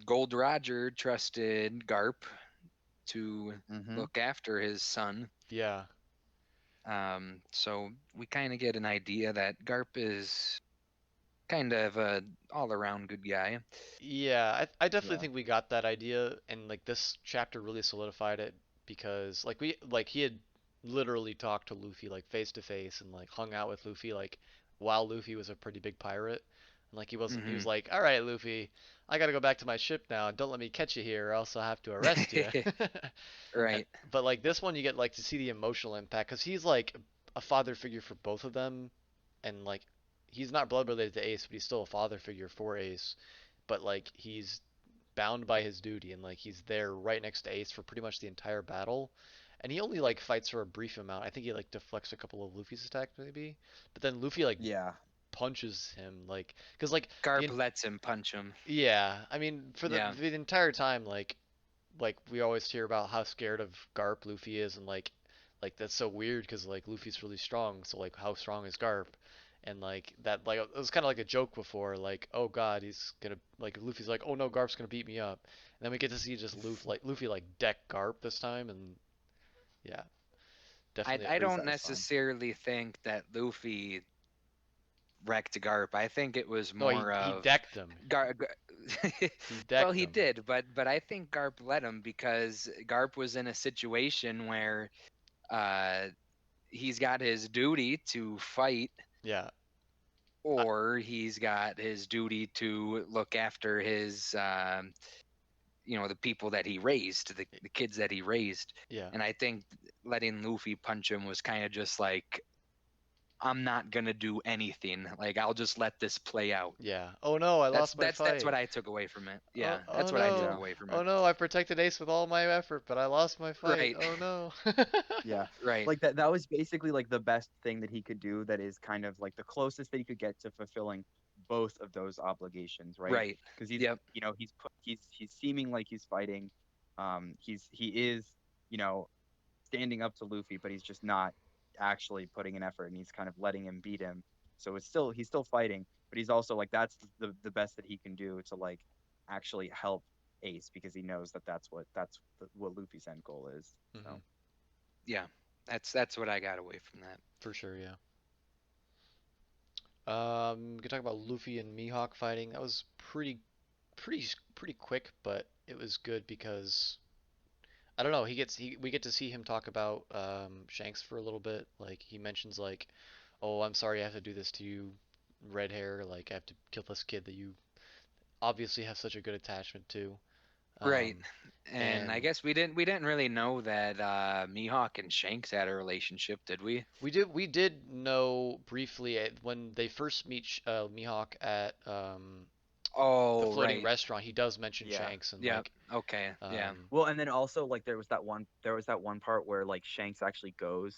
Gold Roger trusted Garp to
Hmm.
look after his son.
Yeah.
So we kind of get an idea that Garp is kind of a all-around good guy.
Yeah, I definitely
Yeah.
think we got that idea, and like this chapter really solidified it because like he had literally talked to Luffy like face to face and like hung out with Luffy like while Luffy was a pretty big pirate. And like he was
Hmm.
like, "All right, Luffy, I gotta go back to my ship now, and don't let me catch you here, or else I'll have to arrest you."
Right.
But like this one, you get like to see the emotional impact because he's like a father figure for both of them, and like he's not blood related to Ace, but he's still a father figure for Ace. But like he's bound by his duty, and like he's there right next to Ace for pretty much the entire battle. And he only like fights for a brief amount. I think he like deflects a couple of Luffy's attacks maybe, but then Luffy like
Yeah.
punches him like because like
Garp lets him punch him.
yeah, I mean for
Yeah.
the entire time like we always hear about how scared of Garp Luffy is, and like that's so weird because like Luffy's really strong, so like how strong is Garp? And like that like it was kind of like a joke before, like oh god he's gonna like Luffy's like oh no Garp's gonna beat me up, and then we get to see just Luffy like deck Garp this time, and yeah definitely
I
Pretty
don't
satisfying.
necessarily think that Luffy wrecked Garp. I think it was
no
more
he
of
decked him, he
well,
decked
he
him,
did, but I think Garp let him because Garp was in a situation where uh he's got his duty to fight,
yeah I,
or he's got his duty to look after his the people that he raised, the kids that he raised.
yeah
And I think letting Luffy punch him was kind of just like, I'm not gonna do anything. Like, I'll just let this play out.
yeah oh no I
That's
lost my
that's that's what
fight.
I took away from it.
Oh,
Yeah,
oh
that's what I took
no.
Yeah.
away from
Oh
it.
no, I protected Ace with all my effort, but I lost my fight.
Right.
Oh no.
Yeah.
Right.
Like that was basically like the best thing that he could do, that is kind of like the closest that he could get to fulfilling both of those obligations, right?
Right.
Because he's,
Yep.
he's seeming like he's fighting. He is, you know, standing up to Luffy, but he's just not actually putting an effort, and he's kind of letting him beat him. So he's still fighting, but he's also like that's the best that he can do to like actually help Ace, because he knows that what Luffy's end goal is.
hmm
So
Yeah. That's what I got away from that.
For sure, yeah. We can talk about Luffy and Mihawk fighting. That was pretty quick, but it was good because I don't know. We get to see him talk about Shanks for a little bit. Like he mentions like, "Oh, I'm sorry I have to do this to you, red hair. Like I have to kill this kid that you obviously have such a good attachment to."
Right.
Um,
And I
and
guess we didn't really know that Mihawk and Shanks had a relationship, did we?
we did know briefly when they first meet Mihawk at the
Oh,
floating
right.
restaurant. He does mention
yeah.
Shanks and
Yep.
like
Okay. Yeah.
um,
Well, and then also like there was that one part where like Shanks actually goes,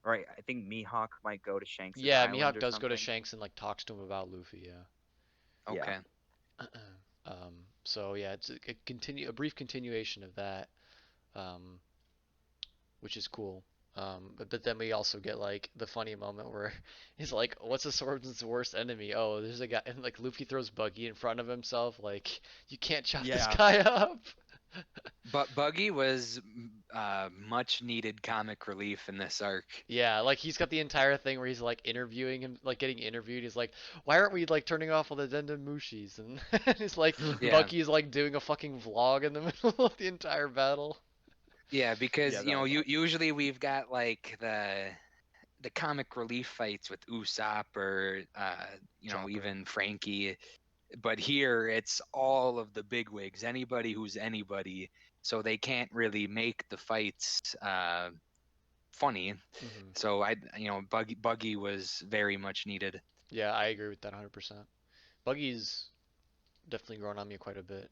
right? I think Mihawk might go to Shanks's
yeah,
island
Mihawk
or
does go to
something.
Shanks and like talks to him about Luffy.
Yeah.
Okay.
Yeah. So yeah, it's a brief continuation of that, um, which is cool. But then we also get like the funny moment where he's like, "What's a swordsman's worst enemy?" Oh, there's a guy, and like Luffy throws Buggy in front of himself. Like you can't chop this
Yeah.
guy up.
But Buggy was much needed comic relief in this arc.
Yeah, like he's got the entire thing where he's like interviewing him, like getting interviewed. He's like, "Why aren't we like turning off all the Dendamushis?" And he's like,
Yeah.
Buggy's like doing a fucking vlog in the middle of the entire battle.
Yeah,
Yeah,
because
that was awesome.
usually we've got like the comic relief fights with Usopp or
Chopper.
even Frankie, but here it's all of the bigwigs, anybody who's anybody, so they can't really make the fights funny.
hmm
So Buggy was very much needed.
Yeah, I agree with that 100%. Buggy's definitely grown on me quite a bit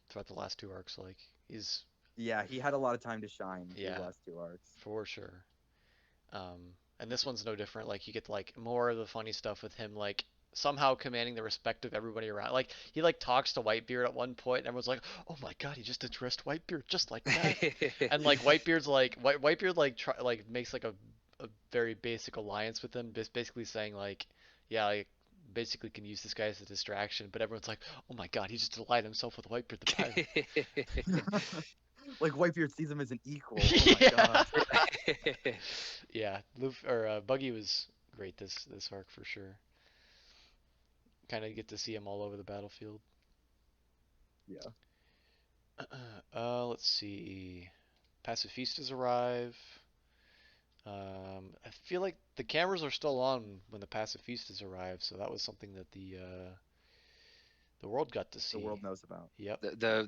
throughout the last two arcs. Like he's
Yeah, he had a lot of time to shine these
yeah,
last two arcs.
for sure. And this one's no different. Like you get like more of the funny stuff with him like somehow commanding the respect of everybody around. Like he like talks to Whitebeard at one point and everyone's like, "Oh my god, he just addressed Whitebeard just like that." And like Whitebeard's like Whitebeard like makes like a very basic alliance with him, basically saying like, yeah, like basically can use this guy as a distraction, but everyone's like, "Oh my god, he just allied himself with Whitebeard the pirate."
Like Whitebeard sees him as an equal. Oh my
Yeah.
god.
Yeah, Buggy was great this arc for sure. kind of get to see him all over the battlefield.
Yeah.
Let's see. Pacifistas arrive. I feel like the cameras are still on when the pacifistas arrive, so that was something that the world got to
The world
see.
knows about.
Yep.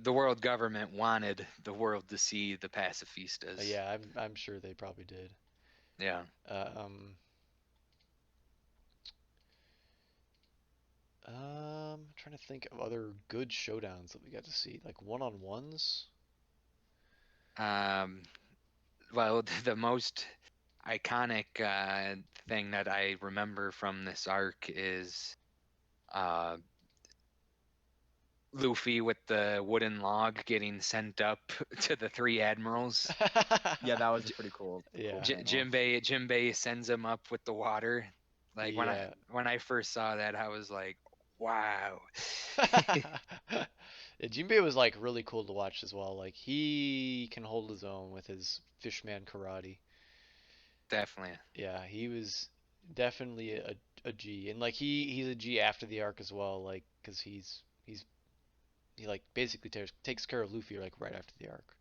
The world government wanted the world to see the pacifistas.
Yeah, I'm sure they probably did.
Yeah.
Um, I'm trying to think of other good showdowns that we got to see, like one-on-ones.
Um, well, the most iconic thing that I remember from this arc is uh, Luffy with the wooden log getting sent up to the three admirals.
Yeah, that was a pretty cool
Yeah.
panel.
Jinbei sends him up with the water. Like
Yeah.
when I first saw that, I was like, wow.
Yeah, Jinbei was like really cool to watch as well. Like he can hold his own with his fishman karate.
Definitely.
Yeah, he was definitely a G, and like he's a G after the arc as well. Like because he like basically takes care of Luffy like right after the arc,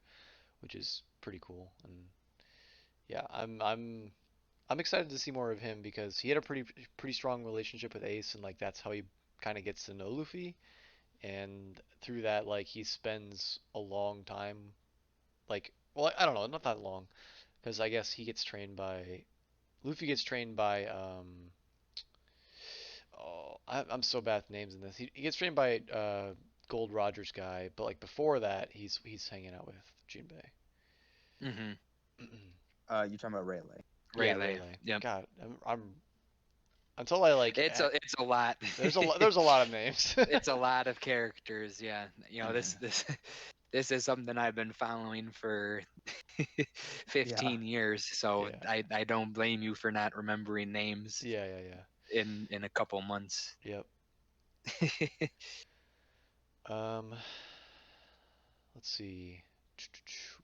which is pretty cool. And yeah, I'm excited to see more of him because he had a pretty strong relationship with Ace, and like that's how he kind of gets to know Luffy. And through that, like he spends a long time, like, well, I don't know, not that long, because I guess he gets trained by Luffy gets trained by oh, I'm so bad with names in this. He gets trained by Gold Rogers guy, but like before that, he's hanging out with Jinbei.
Mm-hmm.
You talking about Rayleigh?
Yeah,
Rayleigh.
Rayleigh.
Yep.
God, I'm until I like
It's a lot.
there's a lot of names.
It's a lot of characters, yeah. You know,
Mhm.
this is something I've been following for
Yeah.
15 years, so
Yeah.
I don't blame you for not remembering names
Yeah, yeah, yeah.
in a couple months.
Yep. Um, let's see.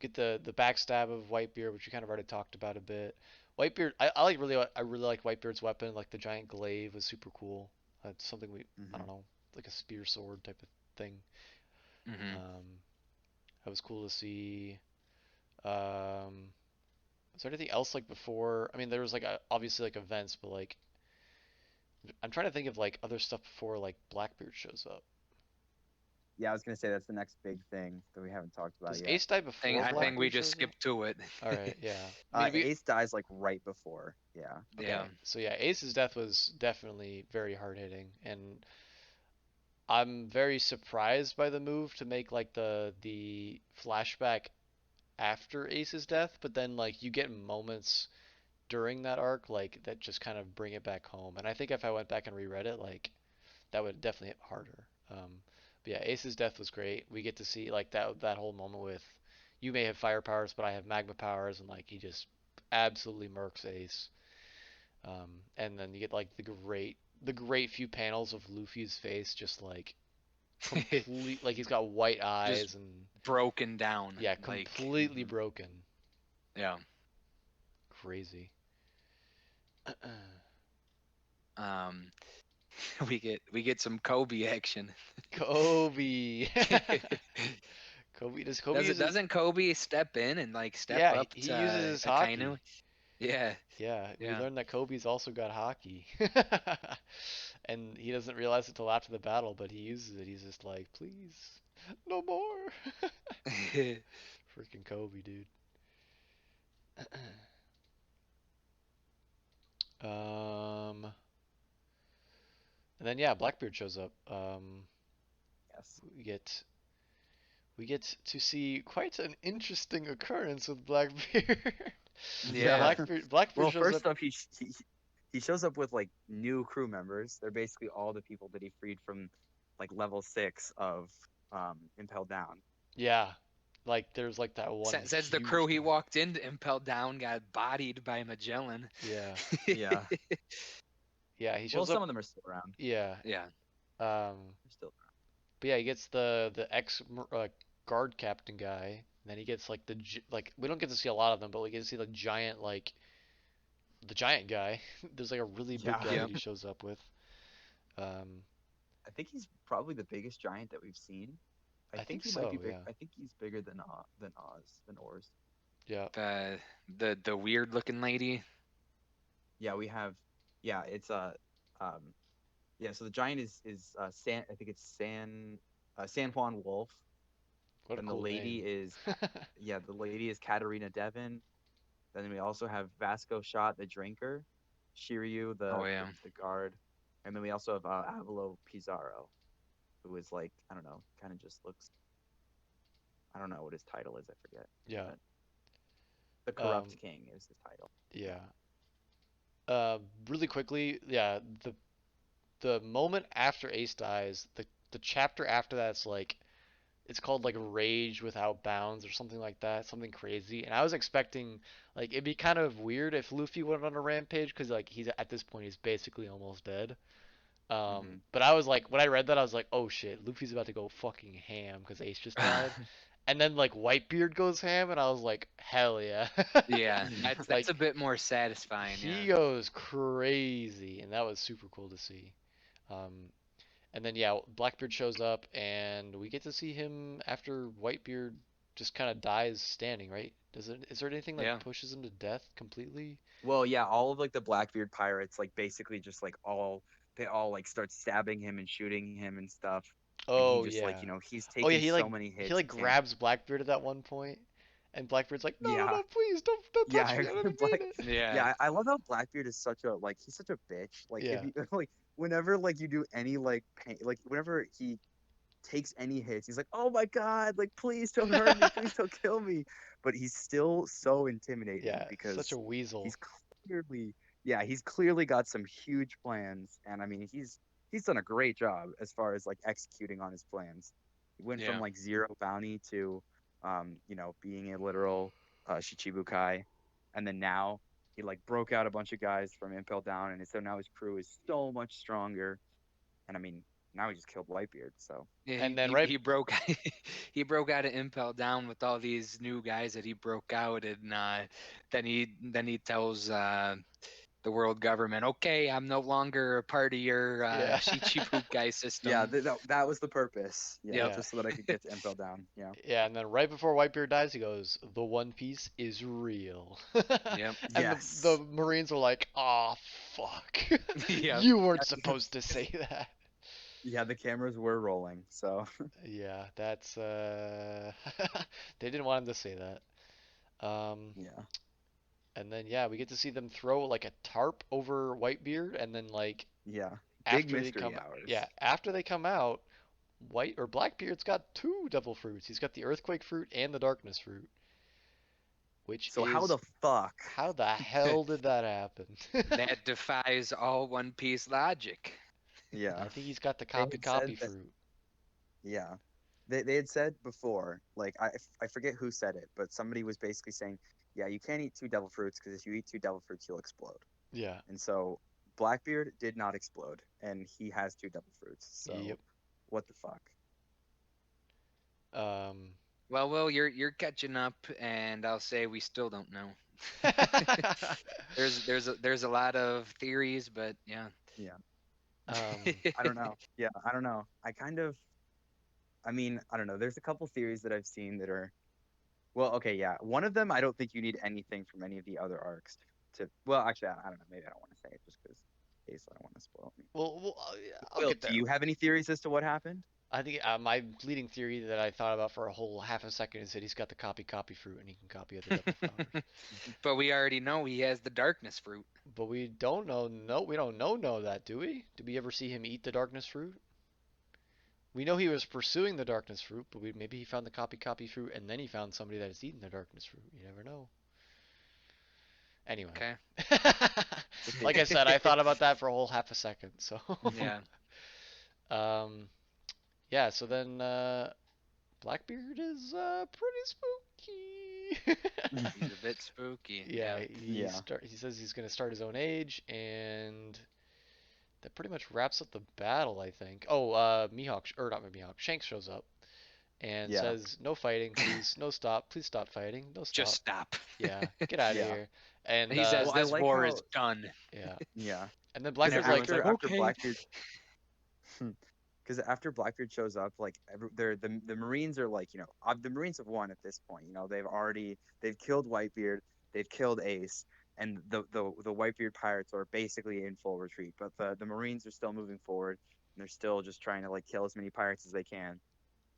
Get the backstab of Whitebeard, which we kind of already talked about a bit. Whitebeard, I really like Whitebeard's weapon. Like the giant glaive was super cool. That's something I don't
Hmm.
know, like a spear sword type of thing.
Hmm.
Um, that was cool to see. Um, is there anything else like before? I mean, there was like obviously like events, but like I'm trying to think of like other stuff before like Blackbeard shows up.
Yeah, I was gonna say that's the next big thing that we haven't talked about
Does
yet.
Ace die before
I think we
Blackbeard
just
shows up?
skipped to it.
All right, yeah. I mean,
Ace dies like right before. Yeah.
Yeah.
okay. So yeah, Ace's death was definitely very hard hitting, and I'm very surprised by the move to make like the flashback after Ace's death, but then like you get moments during that arc like that just kind of bring it back home. And I think if I went back and reread it, like that would definitely hit harder. But yeah, Ace's death was great. We get to see like that whole moment with you may have fire powers, but I have magma powers, and like he just absolutely murks Ace. And then you get like the great few panels of Luffy's face just like complete like he's got white
Just
eyes and
broken down.
yeah,
Like,
completely broken.
yeah.
Crazy.
Um, we get some Kobe action.
Kobe. Kobe does Kobe
Doesn't
uses
doesn't Kobe step in and like step
yeah,
up
he uses
to
his
Akainu?
hockey.
Yeah,
Yeah, we
yeah.
learned that Kobe's also got hockey. And he doesn't realize it till after the battle, but he uses it. He's just like, please, no more. Freaking Kobe, dude. Um, and then yeah, Blackbeard shows up.
Yes.
We get we get to see quite an interesting occurrence with Blackbeard. So
Yeah.
Yeah.
Blackbeard
Well,
shows
first
up.
off, he shows up with like new crew members. They're basically all the people that he freed from like level 6 of Impelled Down.
Yeah, like there's like that one
Says the crew
huge
he
guy.
walked into impelled down got bodied by Magellan.
Yeah,
Yeah.
yeah, he
Well,
shows
some
up.
of them are still around.
Yeah,
Yeah.
They're still
but yeah, he gets the ex guard captain guy. And then he gets like like we don't get to see a lot of them, but we get to see the giant the giant guy. There's like a really big
around.
guy
Yeah.
that
Yep.
he shows up with. Um,
I think he's probably the biggest giant that we've seen. I
I
think
think
he might be
so,
big.
yeah.
I think he's bigger than Oz.
Yeah.
The weird looking lady.
Yeah, we have. Yeah, it's um, yeah. So the giant is San. I think it's San Juan Wolf.
What a
Then the
cool
lady
name.
is yeah, the lady is Katarina Devon. Then we also have Vasco Shot the drinker, Shiryu
Oh
the
yeah.
the guard, and then we also have Avalo Pizarro, who is like I don't know, kind of just looks. I don't know what his title is. I forget.
Yeah.
But the Corrupt
Um,
King is his title. Yeah.
yeah. Really quickly, yeah, the moment after Ace dies, the chapter after that's like it's called like Rage Without Bounds or something like that, something crazy. And I was expecting like it'd be kind of weird if Luffy went on a rampage because like he's at this point he's basically almost dead.
Hmm.
But I was like when I read that I was like, oh shit, Luffy's about to go fucking ham because Ace just died. And then like Whitebeard goes ham, and I was like, hell yeah,
Yeah, that's
like
a bit more satisfying.
he
Yeah.
goes crazy, and that was super cool to see. Um, and then yeah, Blackbeard shows up, and we get to see him after Whitebeard just kind of dies standing, right? Does it? Is there anything like
Yeah.
pushes him to death completely?
Well, yeah, all of like the Blackbeard pirates, like basically just like all they all like start stabbing him and shooting him and stuff, and he
Oh
just like
yeah.
he's
Oh yeah,
taking so many
he
hits,
like
he can't.
grabs Blackbeard at that one point, and Blackbeard's like, no no
Yeah,
no, please don't touch
yeah,
me, I didn't mean
Black.
it.
Yeah.
Yeah, I love how Blackbeard is such a like he's such a bitch. Like if
Yeah.
you like whenever like you do any like pain, like whenever he takes any hits, he's like, "Oh my God, like please don't hurt me, please don't kill me." But he's still so intimidating
Yeah, such a
because
weasel.
he's clearly, yeah, he's clearly got some huge plans, and I mean, he's done a great job as far as like executing on his plans. He went from
Yeah.
like zero bounty to, being a literal Shichibukai, and then now he like broke out a bunch of guys from Impel Down, and so now his crew is so much stronger. And I mean, now he just killed Whitebeard, so.
Yeah,
And
he,
then
he,
right
he broke he broke out of Impel Down with all these new guys that he broke out, and then he tells the world government, okay, I'm no longer a part of your
yeah.
Shichibukai
Yeah,
system.
that was the purpose. Yeah,
Yep.
Yeah.
just so that I could get to Impel Down. Yeah.
Yeah, and then right before Whitebeard dies, he goes, "The One Piece is real,"
Yep.
and the
Yes.
Marines were like, "Aw, fuck,
Yep.
you weren't
Yeah,
supposed to say that."
yeah, the cameras were rolling, so
Yeah, that's they didn't want him to say that. Um,
yeah,
and then yeah, we get to see them throw like a tarp over Whitebeard, and then like
yeah. Big
after they
mystery
come,
hours.
yeah, after they come out, White or Blackbeard's got two devil fruits. He's got the Earthquake fruit and the Darkness fruit, which
So how
is
the fuck?
how the hell did that happen?
That defies all One Piece logic.
Yeah,
I think he's got the
they
copy
had said
copy
that.
fruit.
Yeah, they had said before, like I forget who said it, but somebody was basically saying, yeah, you can't eat two devil fruits because if you eat two devil fruits, you'll explode.
Yeah.
And so Blackbeard did not explode, and he has two devil fruits. So
Yep.
what the fuck?
Um.
Well, Will, you're catching up, and I'll say we still don't know. There's a lot of theories, but yeah.
Yeah.
um.
I don't know. Yeah, I don't know. I mean, I don't know. There's a couple theories that I've seen that are, well, okay, yeah. One of them, I don't think you need anything from any of the other arcs well, actually, I don't know. Maybe I don't want to say it just because case I don't want to spoil me.
Well, I'll
Will,
get
do
there.
you have any theories as to what happened?
I think my leading theory that I thought about for a whole half a second is that he's got the copy fruit and he can copy other devil flowers.
But we already know he has the darkness fruit.
But we don't know. No, we don't know that, do we? Did we ever see him eat the darkness fruit? We know he was pursuing the darkness fruit, but maybe he found the copy fruit and then he found somebody that has eaten the darkness fruit. You never know. Anyway,
Okay.
like I said, I thought about that for a whole half a second. So,
Yeah.
um, yeah. So then Blackbeard is pretty spooky.
He's a bit spooky.
Yeah,
Yeah.
Yeah.
he says he's gonna start his own age, and that pretty much wraps up the battle, I think. Oh, Mihawk or not Mihawk, Shanks shows up and
Yeah.
says, "No fighting, please. No stop. Please stop fighting. No
Just
stop.
stop.
Yeah, get out of
Yeah.
here." And
He says
Well, I
this
like
war is
how
done.
yeah,
yeah.
and then
Because
Blackbeard's like,
after
Everyone's like,
after
okay.
Blackbeard because after Blackbeard shows up, like the Marines are like, the Marines have won at this point. They've killed Whitebeard, they've killed Ace, and the Whitebeard pirates are basically in full retreat. But the Marines are still moving forward, and they're still just trying to like kill as many pirates as they can.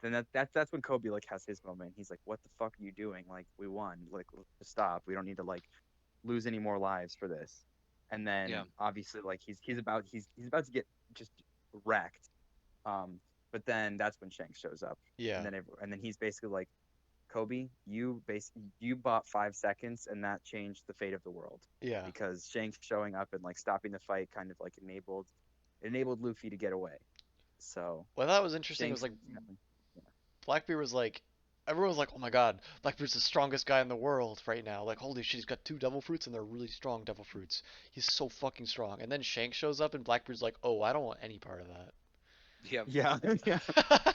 Then that's when Kobe like has his moment. He's like, "What the fuck are you doing? Like we won. Like stop. We don't need to like lose any more lives for this." And
Yeah.
then obviously like he's about to get just wrecked. But then that's when Shanks shows up, and
Yeah.
then he's basically like, Kobe, you bought 5 seconds, and that changed the fate of the world,
Yeah.
because Shanks showing up and like stopping the fight kind of like enabled Luffy to get away. So
What I thought was interesting was
Shanks,
like Blackbeard was like, everyone was like, oh my god, Blackbeard's the strongest guy in the world right now. Like, holy shit, he's got two devil fruits and they're really strong devil fruits. He's so fucking strong. And then Shanks shows up and Blackbeard's like, oh, I don't want any part of
Yep.
yeah, yeah,
that.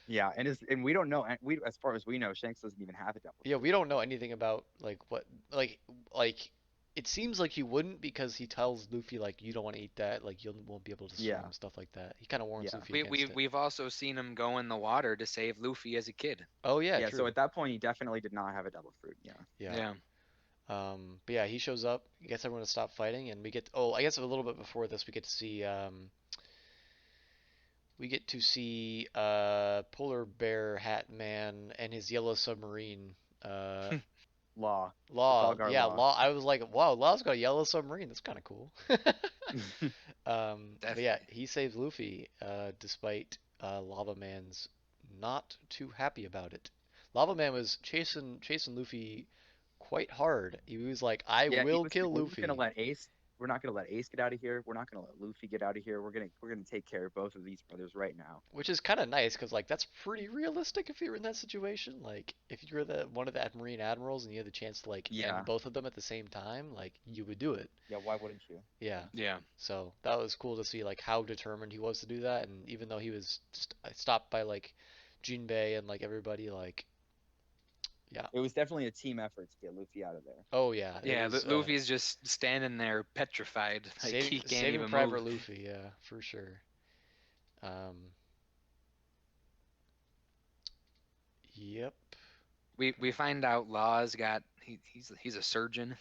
yeah, and we don't know, and we as far as we know, Shanks doesn't even have a devil
Yeah,
fruit.
we don't know anything about like what like it seems like he wouldn't because he tells Luffy like you don't want to eat that, like you won't be able to swim,
Yeah,
stuff like that. He kind of warns
yeah,
Luffy
We
against
we've
it.
we've also seen him go in the water to save Luffy as a kid.
Oh yeah,
yeah. So
true.
at that point, he definitely did not have a devil fruit. Yeah,
Yeah.
Yeah.
But yeah, he shows up, he gets everyone to stop fighting, and we get oh, I guess a little bit before this, we get to see Polar Bear Hat Man and his yellow submarine. Uh,
Law,
Law,
Trafalgar
yeah,
Law.
Law. I was like, wow, Law's got a yellow submarine. That's kind of cool. But yeah,
Definitely.
he saves Luffy, despite Lava Man's not too happy about it. Lava Man was chasing Luffy quite hard. He was like, "I
Yeah, he
will
was.
kill
We're not gonna
Luffy,"
let Ace. We're not gonna let Ace get out of here. We're not gonna let Luffy get out of here. We're gonna take care of both of these brothers right now.
which is kind of nice because like that's pretty realistic if you're in that situation. Like if you're the one of the Marine admirals and you had the chance to like end
Yeah,
both of them at the same time, like you would do it.
yeah. Why wouldn't you?
Yeah.
Yeah,
Yeah.
So that was cool to see like how determined he was to do that, and even though he was stopped by like Jinbei and like everybody, like yeah,
it was definitely a team effort to get Luffy out of there.
oh yeah, it
Yeah,
was
Luffy's just standing there petrified, like he can't
saving
even move.
Private Luffy, yeah, for sure. Um, yep,
We find out Law's got he's a surgeon.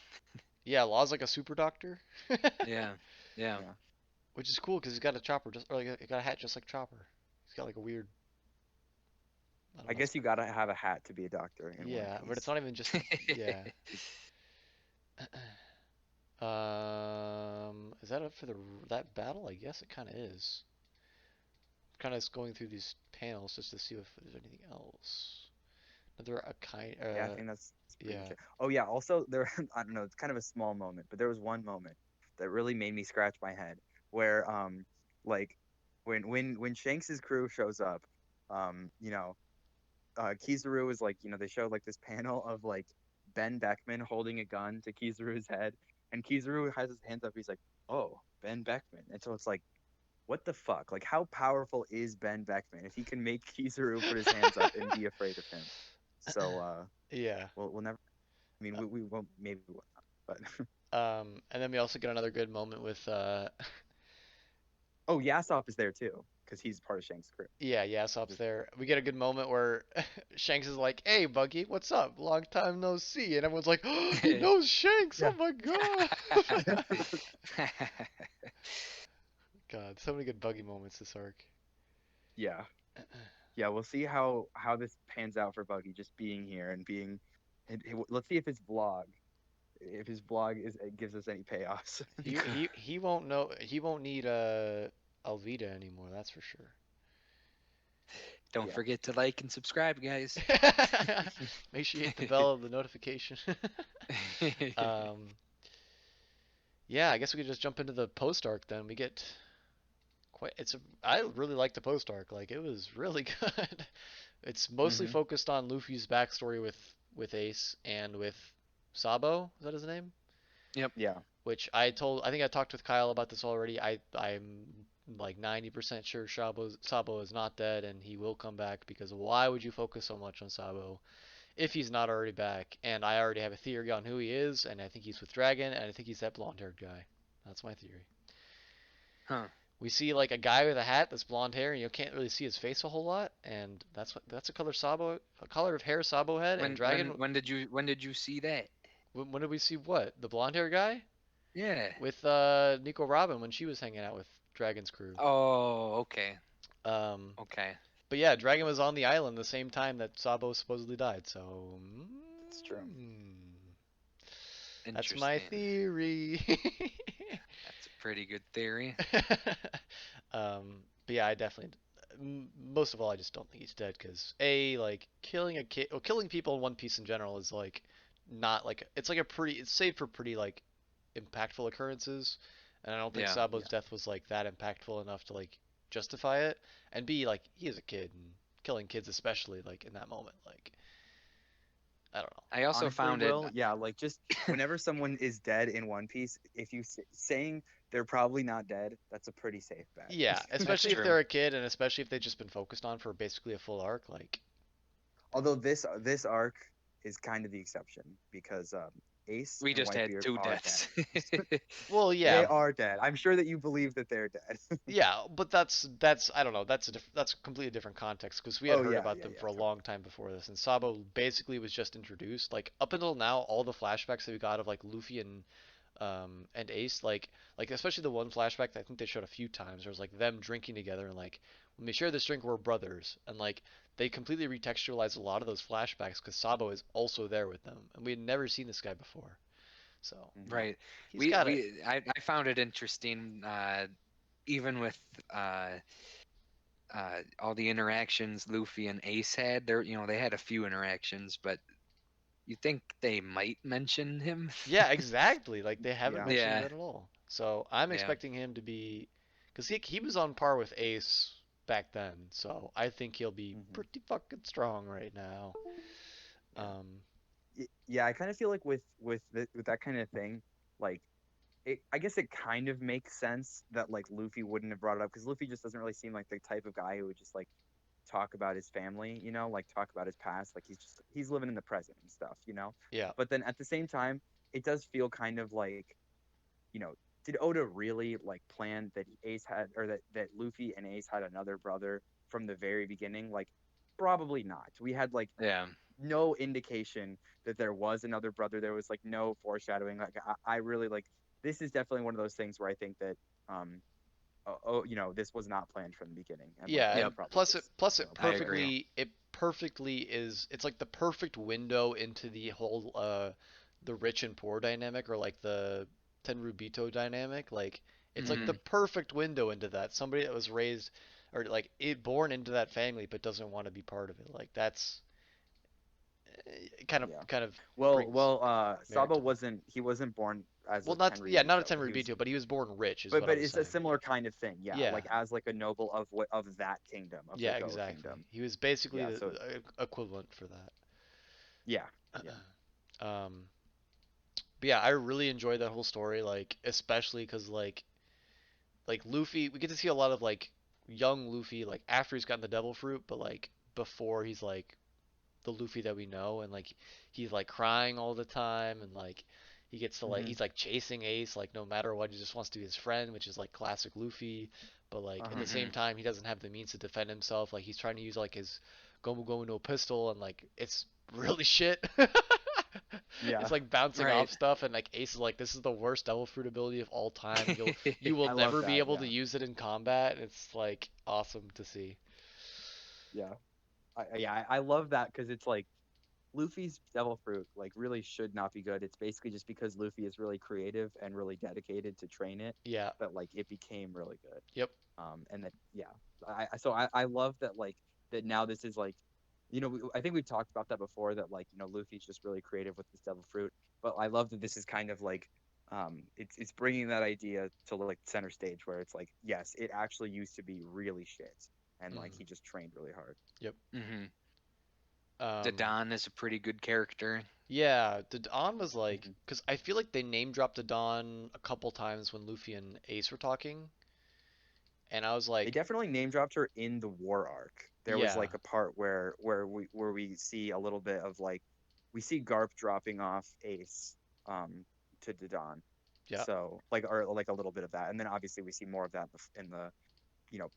yeah, Law's like a super doctor,
Yeah. Yeah.
Yeah,
which is cool because he's got a chopper just or like he got a hat just like Chopper. He's got like a weird, I don't
I
know.
guess you gotta have a hat to be a doctor in One
Yeah, but it's
Piece.
not even just yeah. Is that up for that battle? I guess it kind of is. Kind of going through these panels just to see if there's anything else. Another a kind.
Yeah, I think that's pretty
Yeah.
much it. Oh yeah, also there. I don't know. It's kind of a small moment, but there was one moment that really made me scratch my head, where like when Shanks's crew shows up, you know, Kizaru is like, they showed like this panel of like Ben Beckman holding a gun to Kizaru's head, and Kizaru has his hands up. He's like, "Oh, Ben Beckman," and so it's like, what the fuck? Like, how powerful is Ben Beckman if he can make Kizaru put his hands up and be afraid of him? So,
Yeah.
we'll never. I mean, we won't. Maybe we will not. But
And then we also get another good moment with
oh, Yasop is there too because he's part of Shank's crew.
yeah, Yasop's
Just
there. We get a good moment where Shanks is like, "Hey, Buggy, what's up? Long time no see." And everyone's like, "Oh, he knows Shanks. Oh
yeah,
my god." God, so many good Buggy moments this arc.
yeah, yeah. We'll see how this pans out for Buggy just being here and being. Let's see if his vlog is it gives us any payoffs.
He won't know he won't need Alvida anymore, that's for sure.
Don't
Yeah.
forget to like and subscribe, guys.
Make sure you hit the bell of the notification. Um, yeah, I guess we could just jump into the post arc then. We get quite I really like the post arc. Like it was really good. It's mostly
Hmm.
focused on Luffy's backstory with Ace and with Sabo. Is that his name?
Yep.
Yeah.
Which I think I talked with Kyle about this already. I'm like 90% sure Sabo is not dead and he will come back because why would you focus so much on Sabo if he's not already back? And I already have a theory on who he is, and I think he's with Dragon, and I think he's that blonde-haired guy. That's my theory.
Huh.
We see like a guy with a hat that's blonde hair, and you can't really see his face a whole lot, and that's a color Sabo, a color of hair Sabo had, and Dragon.
When did you see that?
When did we see what? The blonde hair guy
Yeah.
with Nico Robin when she was hanging out with Dragon's crew.
Oh, okay.
Um,
Okay.
but yeah, Dragon was on the island the same time that Sabo supposedly died. So
It's true.
that's my
Interesting.
theory.
That's a pretty good theory.
But yeah, I definitely. Most of all, I just don't think he's dead because a like killing a kid or killing people in One Piece in general is like not like it's like a pretty it's saved for pretty like impactful occurrences, and I don't think
Yeah.
Sabo's death was like that impactful enough to like justify it. And B, like he is a kid and killing kids especially like in that moment, like I don't know.
I also
Honestly,
found it.
Will, yeah, like just whenever someone is dead in One Piece, if you saying they're probably not dead, that's a pretty safe bet.
Yeah,
That's
especially if
true.
they're a kid and especially if they've just been focused on for basically a full arc, like
Although this arc is kind of the exception because Ace
We
and
just had
Whitebeard
two
are
deaths.
dead.
well,
They
yeah,
are dead. I'm sure that you believe that they're dead.
yeah, but that's I don't know. That's a completely different context because we had
Oh
heard
yeah,
about
yeah,
them
yeah,
for a
totally.
long time before this, and Sabo basically was just introduced. Like up until now, all the flashbacks that we got of like Luffy and Ace, like especially the one flashback that I think they showed a few times, where it was like them drinking together and like when they share this drink, we're brothers, and like they completely recontextualized a lot of those flashbacks because Sabo is also there with them, and we had never seen this guy before, so
Hmm.
Right.
he's got it.
I found it interesting, even with uh, all the interactions Luffy and Ace had. They had a few interactions, but you think they might mention him?
Yeah, exactly. Like they haven't
Yeah.
mentioned
Yeah.
that at all. So I'm
Yeah.
expecting him to be, because he was on par with Ace back then. So I think he'll be
Hmm.
pretty fucking strong right now.
Yeah.
Um,
Yeah, I kind of feel like with that kind of thing, like I guess it kind of makes sense that like Luffy wouldn't have brought it up because Luffy just doesn't really seem like the type of guy who would just like talk about his family, like talk about his past. Like he's living in the present and stuff,
yeah,
But then at the same time, it does feel kind of like, you know, did Oda really like plan that Ace had or that Luffy and Ace had another brother from the very beginning? Like probably not. We had like
Yeah.
no indication that there was another brother. There was like no foreshadowing. Like I really like this is definitely one of those things where I think that this was not planned from the beginning, and like
yeah,
Oda
and
Yep.
probably
plus it
just
plus it
I agree.
perfectly is it's like the perfect window into the whole the rich and poor dynamic or like the Tenrubito dynamic. Like it's like
Hmm.
the perfect window into that. Somebody that was raised or like it born into that family but doesn't want to be part of it. Like that's
yeah.
kind of
Well,
brings merit
Sabo
to that.
wasn't born as
Well,
a
not yeah, not a
Tenryubito. He was,
Tenrubito, but he was born rich, is
but
what I
but
was
it's a
saying.
similar kind of thing. Yeah,
Yeah,
like as like a noble of that kingdom, of the
yeah,
Go
exactly.
kingdom.
He was basically
Yeah.
the
So
equivalent for that.
yeah, yeah.
Um, but yeah, I really enjoyed that whole story, like especially because like Luffy, we get to see a lot of like young Luffy, like after he's gotten the Devil Fruit, but like before he's like the Luffy that we know, and like he's like crying all the time, and like he gets to like
Hmm.
he's like chasing Ace, like no matter what, he just wants to be his friend, which is like classic Luffy. But like at
Uh-huh.
the same
Hmm.
time, he doesn't have the means to defend himself. Like he's trying to use like his Gomu Gomu no pistol, and like it's really shit. It's
Yeah.
like bouncing
Right.
off stuff, and like Ace is like, "This is the worst Devil Fruit ability of all time. You will
I love
never be
that.
able to
Yeah.
use it in combat." It's like awesome to see.
Yeah. I love that because it's like Luffy's Devil Fruit like really should not be good. It's basically just because Luffy is really creative and really dedicated to train it
Yeah.
that like it became really good.
Yep.
And that yeah, I love that like that now this is like, I think we've talked about that before that like Luffy's just really creative with this Devil Fruit, but I love that this is kind of like it's bringing that idea to like center stage where it's like yes, it actually used to be really shit, and like
Hmm.
he just trained really hard.
Yep.
Hmm.
Um,
Dadon is a pretty good character.
Yeah, the Dawn was like,
Hmm.
because I feel like they name dropped the Dawn a couple times when Luffy and Ace were talking, and I was
They
like,
definitely name dropped her in the war arc. There was
yeah,
like a part where we see a little bit of like we see Garp dropping off Ace to Dadan.
Yeah.
So like or like a little bit of that, and then obviously we see more of that in the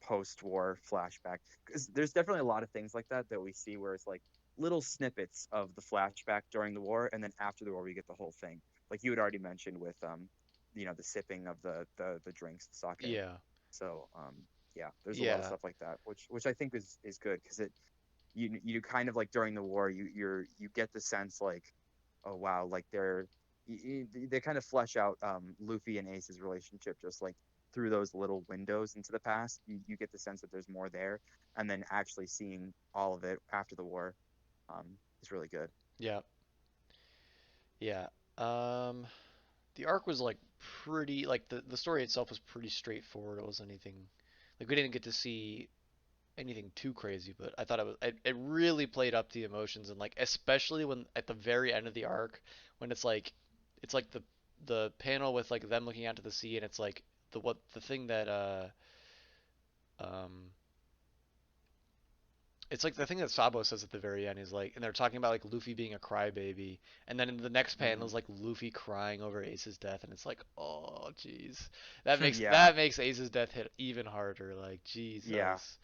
post-war flashback, because there's definitely a lot of things like that that we see where it's like little snippets of the flashback during the war, and then after the war we get the whole thing, like you had already mentioned with the sipping of the drinks, the sake.
Yeah.
So yeah, there's a lot of
Yeah.
stuff like that, which I think is good, because you kind of like during the war you get the sense like, oh wow, like they kind of flesh out Luffy and Ace's relationship just like through those little windows into the past. You get the sense that there's more there, and then actually seeing all of it after the war um, is really good.
Yeah. Yeah. Um, the arc was like pretty like the story itself was pretty straightforward. It wasn't anything like we didn't get to see anything too crazy, but I thought it really played up the emotions, and like especially when at the very end of the arc when it's like the panel with like them looking out to the sea, and it's like the thing that um it's like the thing that Sabo says at the very end is like, and they're talking about like Luffy being a crybaby, and then in the next panel is
Hmm.
like Luffy crying over Ace's death, and it's like, oh jeez,
Yeah,
that makes Ace's death hit even harder. Like
yeah.
Jesus.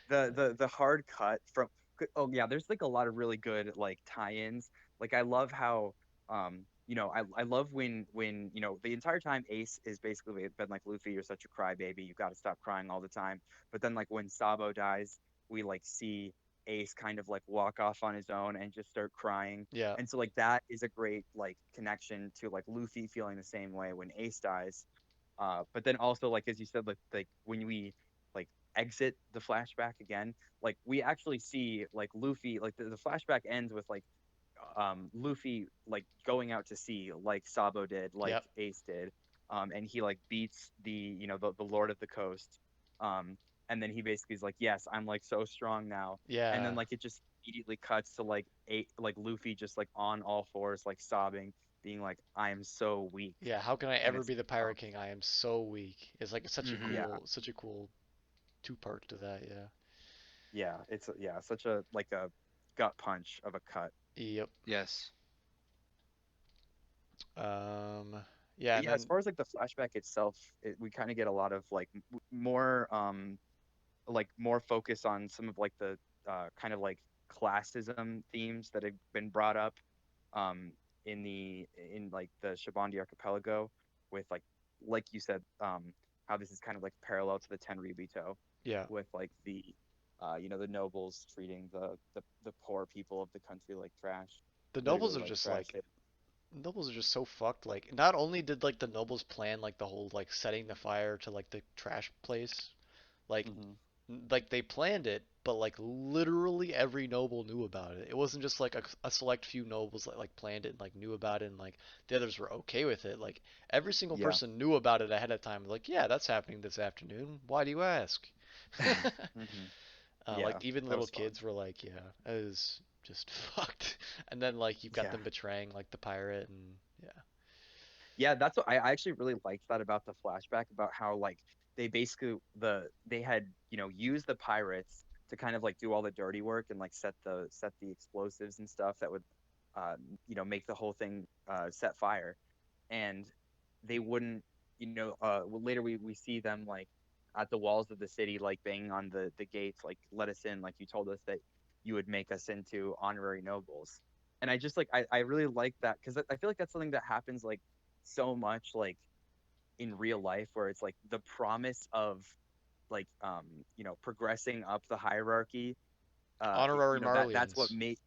The hard cut from, oh yeah, there's like a lot of really good like tie-ins. Like I love how I love when the entire time Ace is basically been like, Luffy, you're such a crybaby, you got to stop crying all the time. But then like when Sabo dies, we like see Ace kind of like walk off on his own and just start crying.
Yeah.
And so like that is a great like connection to like Luffy feeling the same way when Ace dies. But then also, like as you said, like when we like exit the flashback again, like we actually see like Luffy, like the flashback ends with like Luffy like going out to sea like Sabo did, like
Yep.
Ace did, and he like beats the Lord of the Coast, um, and then he basically is like, yes, I'm like so strong now, and then
Yeah.
like it just immediately cuts to like Luffy just like on all fours, like sobbing, being like, I am so weak,
Yeah. How can I
and
ever
it's
be the Pirate King? I am so weak. It's like
Hmm.
yeah,
such a cool two part to that. Yeah.
yeah, it's yeah, such a like a gut punch of a cut.
Yep.
Yes.
Um. Yeah,
But
and
yeah, as
then
far as like the flashback itself, we kind of get a lot of like more more focus on some of like the kind of like classism themes that have been brought up um in like the Shabondy archipelago, with like you said, how this is kind of like parallel to the Tenryubito,
yeah,
with like the nobles treating the poor people of the country like trash,
the
literally
nobles are
like
just
trash.
like nobles are just so fucked. Like, not only did like the nobles plan like the whole like setting the fire to like the trash place, like
Mm-hmm.
like they planned it, but like literally every noble knew about it. It wasn't just like a select few nobles that like planned it and like knew about it and like the others were okay with it. Like every single
Yeah.
person knew about it ahead of time. Like, yeah, that's happening this afternoon. Why do you ask?
Mm-hmm.
Like
Yeah,
even
that
little
was fun.
kids were like, yeah, that is just fucked. And then like you've got
Yeah.
them betraying like the pirate and yeah.
Yeah, that's what I actually really liked that about the flashback, about how like they basically they had, used the pirates to kind of like do all the dirty work and like set the explosives and stuff that would uh make the whole thing set fire. And they wouldn't, well, later we see them like at the walls of the city, like banging on the gates, like, let us in, like you told us that you would make us into honorary nobles. And I just like I really like that, because I feel like that's something that happens like so much like in real life, where it's like the promise of like progressing up the hierarchy,
Honorary
that's what
Marlians.
make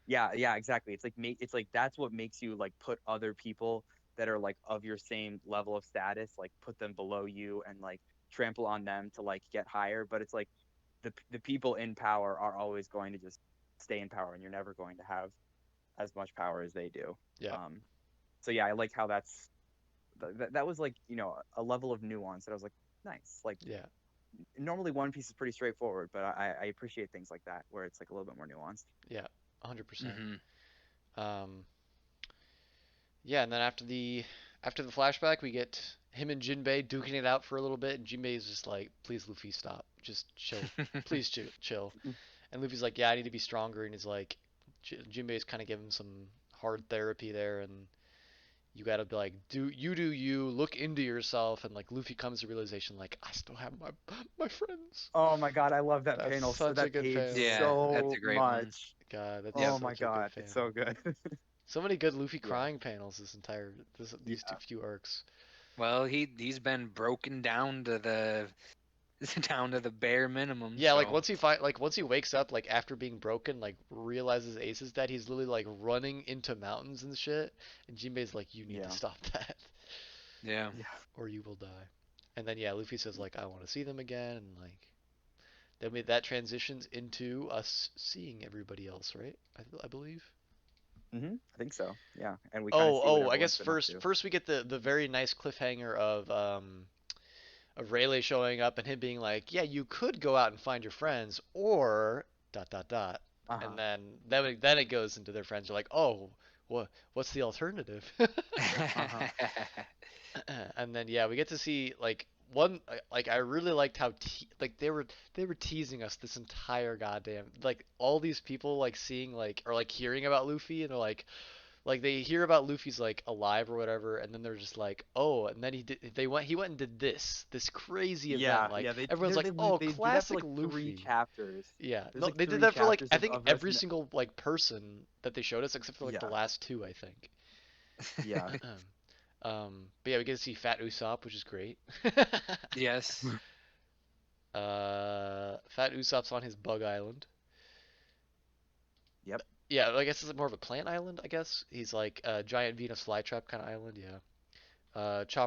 yeah, yeah, exactly, it's like that's what makes you like put other people that are like of your same level of status, like put them below you and like trample on them to like get higher. But it's like the people in power are always going to just stay in power, and you're never going to have as much power as they do.
Yeah.
So yeah, I like how that was like, a level of nuance that I was like, nice. Like
Yeah.
normally One Piece is pretty straightforward, but I appreciate things like that where it's like a little bit more nuanced.
Yeah. 100%.
Hmm.
Um yeah, and then after the flashback we get him and Jinbei duking it out for a little bit, and Jinbei is just like, "Please Luffy, stop. Just chill. Please chill." And Luffy's like, "Yeah, I need to be stronger." And he's like, Jinbei's kind of giving some hard therapy there, and you gotta be like, do you, look into yourself, and like Luffy comes to realization like, I still have my friends.
Oh my God, I love that
That's
panel, so
such a
that
good
page
panel.
Yeah, that's
so
a great one.
much.
God, that's
Yep.
Oh my
such a good
God, it's
panel.
so good.
So many good Luffy
Yeah,
crying panels these
yeah,
few arcs.
Well, he's been broken down to the down to the bare minimum,
Yeah, like
so
once he wakes up, like after being broken, like realizes Ace is dead, he's literally like running into mountains and shit. And Jinbei's like, you need to
yeah,
stop that,
yeah.
yeah.
or you will die. And then yeah, Luffy says like, I want to see them again, and like that transitions into us seeing everybody else, right? I believe.
I think so. Yeah, and we kind of
Oh,
see what
oh, I
everyone's
guess
been up
first
to.
first we get the very nice cliffhanger of Rayleigh showing up and him being like, "Yeah, you could go out and find your friends, or dot dot dot," and
Uh-huh.
then it goes into their friends are like, "Oh, what's the alternative?"
Uh-huh.
And then yeah, we get to see like one like I really liked how like they were teasing us this entire goddamn like all these people like seeing like or like hearing about Luffy and they're like they hear about Luffy's like alive or whatever, and then they're just like, oh, and then he went and did this crazy event.
Yeah,
Like
yeah, they
everyone's
they
like,
they
oh,
they do that for
classic
like three
Luffy.
chapters.
Yeah,
There's
no,
like
they did
three
that for like
chapters
I think
of us.
every single like person that they showed us except for like the
Yeah,
last two, I think.
yeah,
But yeah, we get to see Fat Usopp, which is great.
Yes.
Fat Usopp's on his bug island.
yep,
Yeah, I guess it's more of a plant island. I guess he's like a giant Venus flytrap kind of island. Yeah.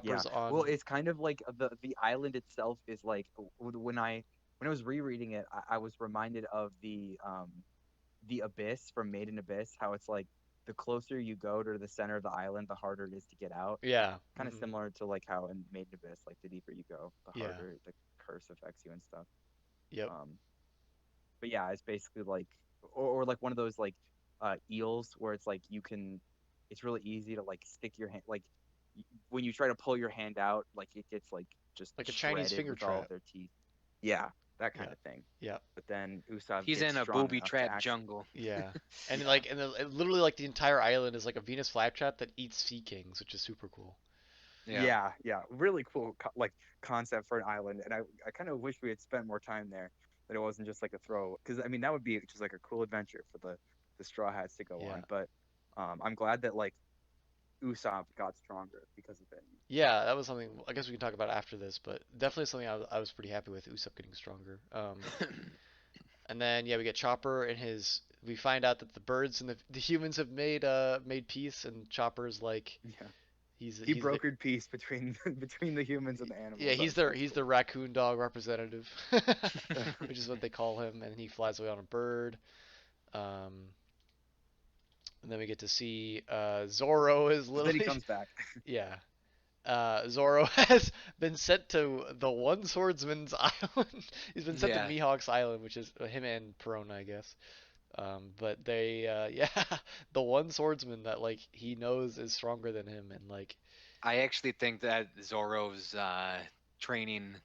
yeah.
Chopper's
Well,
on.
it's kind of like the island itself is like when I was rereading it, I was reminded of the abyss from Made in Abyss, how it's like the closer you go to the center of the island, the harder it is to get out.
Yeah.
Kind of similar to like how in Made in Abyss, like the deeper you go, the
Yeah.
harder the curse affects you and stuff.
Yep.
Um, but yeah, it's basically like or like one of those like eels where it's like it's really easy to like stick your hand like when you try to pull your hand out, like it gets like just
Like a Chinese
shredded
finger
with all of
trap.
their teeth. Yeah, that kind
Yeah.
of thing.
Yeah.
But then Usopp
He's
gets
in a
strong
booby
enough to
trap
actually,
jungle.
Yeah. And
yeah,
literally like the entire island is like a Venus flytrap that eats sea kings, which is super cool.
Yeah.
yeah, really cool like concept for an island. And I kind of wish we had spent more time there, that it wasn't just like a throw. Because I mean, that would be just like a cool adventure for the Straw Hats to go
Yeah.
on. But I'm glad that like Usopp got stronger because of it.
Yeah, that was something I guess we can talk about after this, but definitely something I was pretty happy with Usopp getting stronger. And then yeah, we get Chopper and his. We find out that the birds and the humans have made peace, and Chopper's like
Yeah, he
he's the
brokered peace between between the humans and the
yeah
animals. That's
he's the
cool.
raccoon dog representative, which is what they call him, and he flies away on a bird. Um, and then we get to see Zoro is
But then he
literally
comes back.
yeah. Zoro has been sent to the One Swordsman's Island. He's been sent to
Yeah.
Mihawk's Island, which is him and Perona, I guess. But they, yeah, the one swordsman that like he knows is stronger than him, and like
I actually think that Zoro's training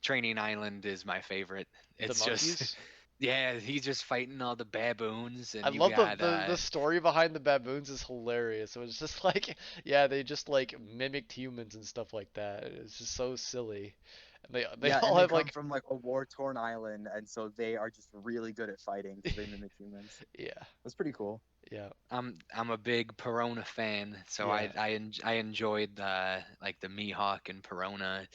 training island is my favorite.
the
It's just
monkeys.
yeah, he's just fighting all the baboons
I
and you
love
got
the story behind the baboons is hilarious. So it's just like, yeah, they just like mimicked humans and stuff like that. It's just so silly. And they
Yeah,
all
and they
have
come
like,
from like a war-torn island, and so they are just really good at fighting because they mimic humans.
yeah,
That's pretty cool.
yeah,
I'm a big Perona fan, so
yeah,
I enjoyed like the Mihawk and Perona.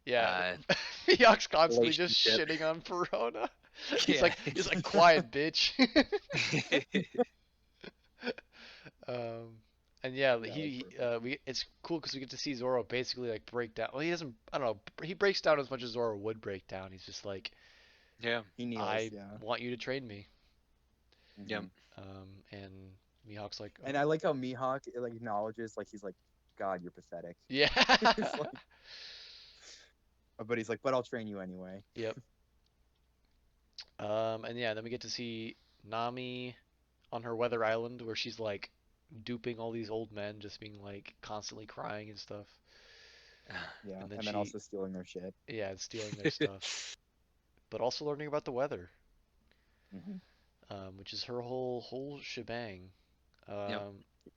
yeah.
Uh,
Mihawk's constantly just
Relationship.
shitting on Perona. He's
yeah.
like, quiet bitch. Um, and yeah,
Yeah, that's perfect.
we it's cool because we get to see Zoro basically like break down. Well, he doesn't. I don't know. He breaks down as much as Zoro would break down. He's just like,
Yeah.
He kneels,
I
yeah.
want you to train me.
Yep.
hmm
And Mihawk's like,
And I like how Mihawk like acknowledges, like he's like, God, you're pathetic.
yeah,
It's like, but he's like, but I'll train you anyway.
yep. And yeah, then we get to see Nami on her weather island where she's like duping all these old men, just being like constantly crying and stuff.
Yeah,
And then
and then
she,
also stealing their shit.
yeah, stealing their stuff, but also learning about the weather,
hmm
which is her whole shebang.
Yep.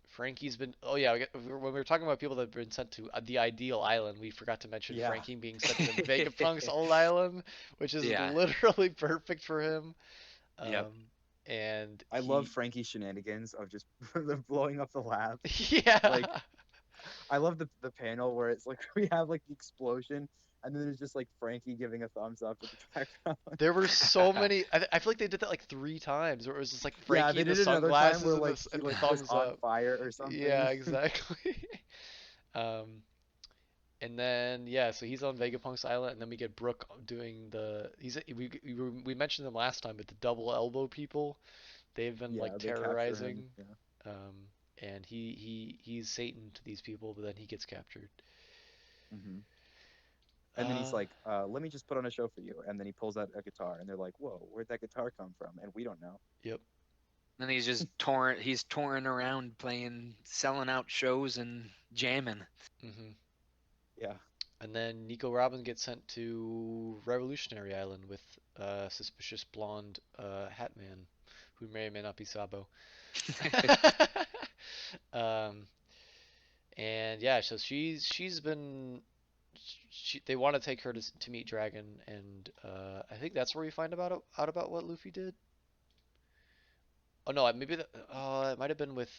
Frankie's been. Oh yeah, when we were talking about people that have been sent to the ideal island, we forgot to mention
Yeah.
Frankie being sent to Vegapunk's old island, which is
Yeah.
literally perfect for him.
Yep.
Um, and
I love
he,
Frankie's shenanigans of just the blowing up the lab. Like
yeah,
I love the panel where it's like we have like the explosion and then there's just like Frankie giving a thumbs up in the background.
there were so many. I feel like they did that like 3 times, where it was just like
Yeah,
Frankie
they
in the
did it another time
sunglasses
where
and
like
the
he
and the
like was
thumbs
on
up.
fire or something.
Yeah, exactly. Um, and then yeah, so he's on Vegapunk's island, and then we get Brooke doing the. We mentioned them last time, but the double elbow people, they've been like
Yeah, they capture him.
terrorizing. Um, and he's Satan to these people, but then he gets captured.
Hmm. And then he's
Uh,
like, "Let me just put on a show for you." And then he pulls out a guitar, and they're like, "Whoa, where'd that guitar come from?" And we don't know.
yep.
And he's touring around playing, selling out shows and jamming.
Hmm.
Yeah,
And then Nico Robin gets sent to Revolutionary Island with suspicious blonde hat man, who may or may not be Sabo. um, and yeah, so she's been they want to take her to meet Dragon, and I think that's where we find out about what Luffy did. Oh no, maybe it might have been with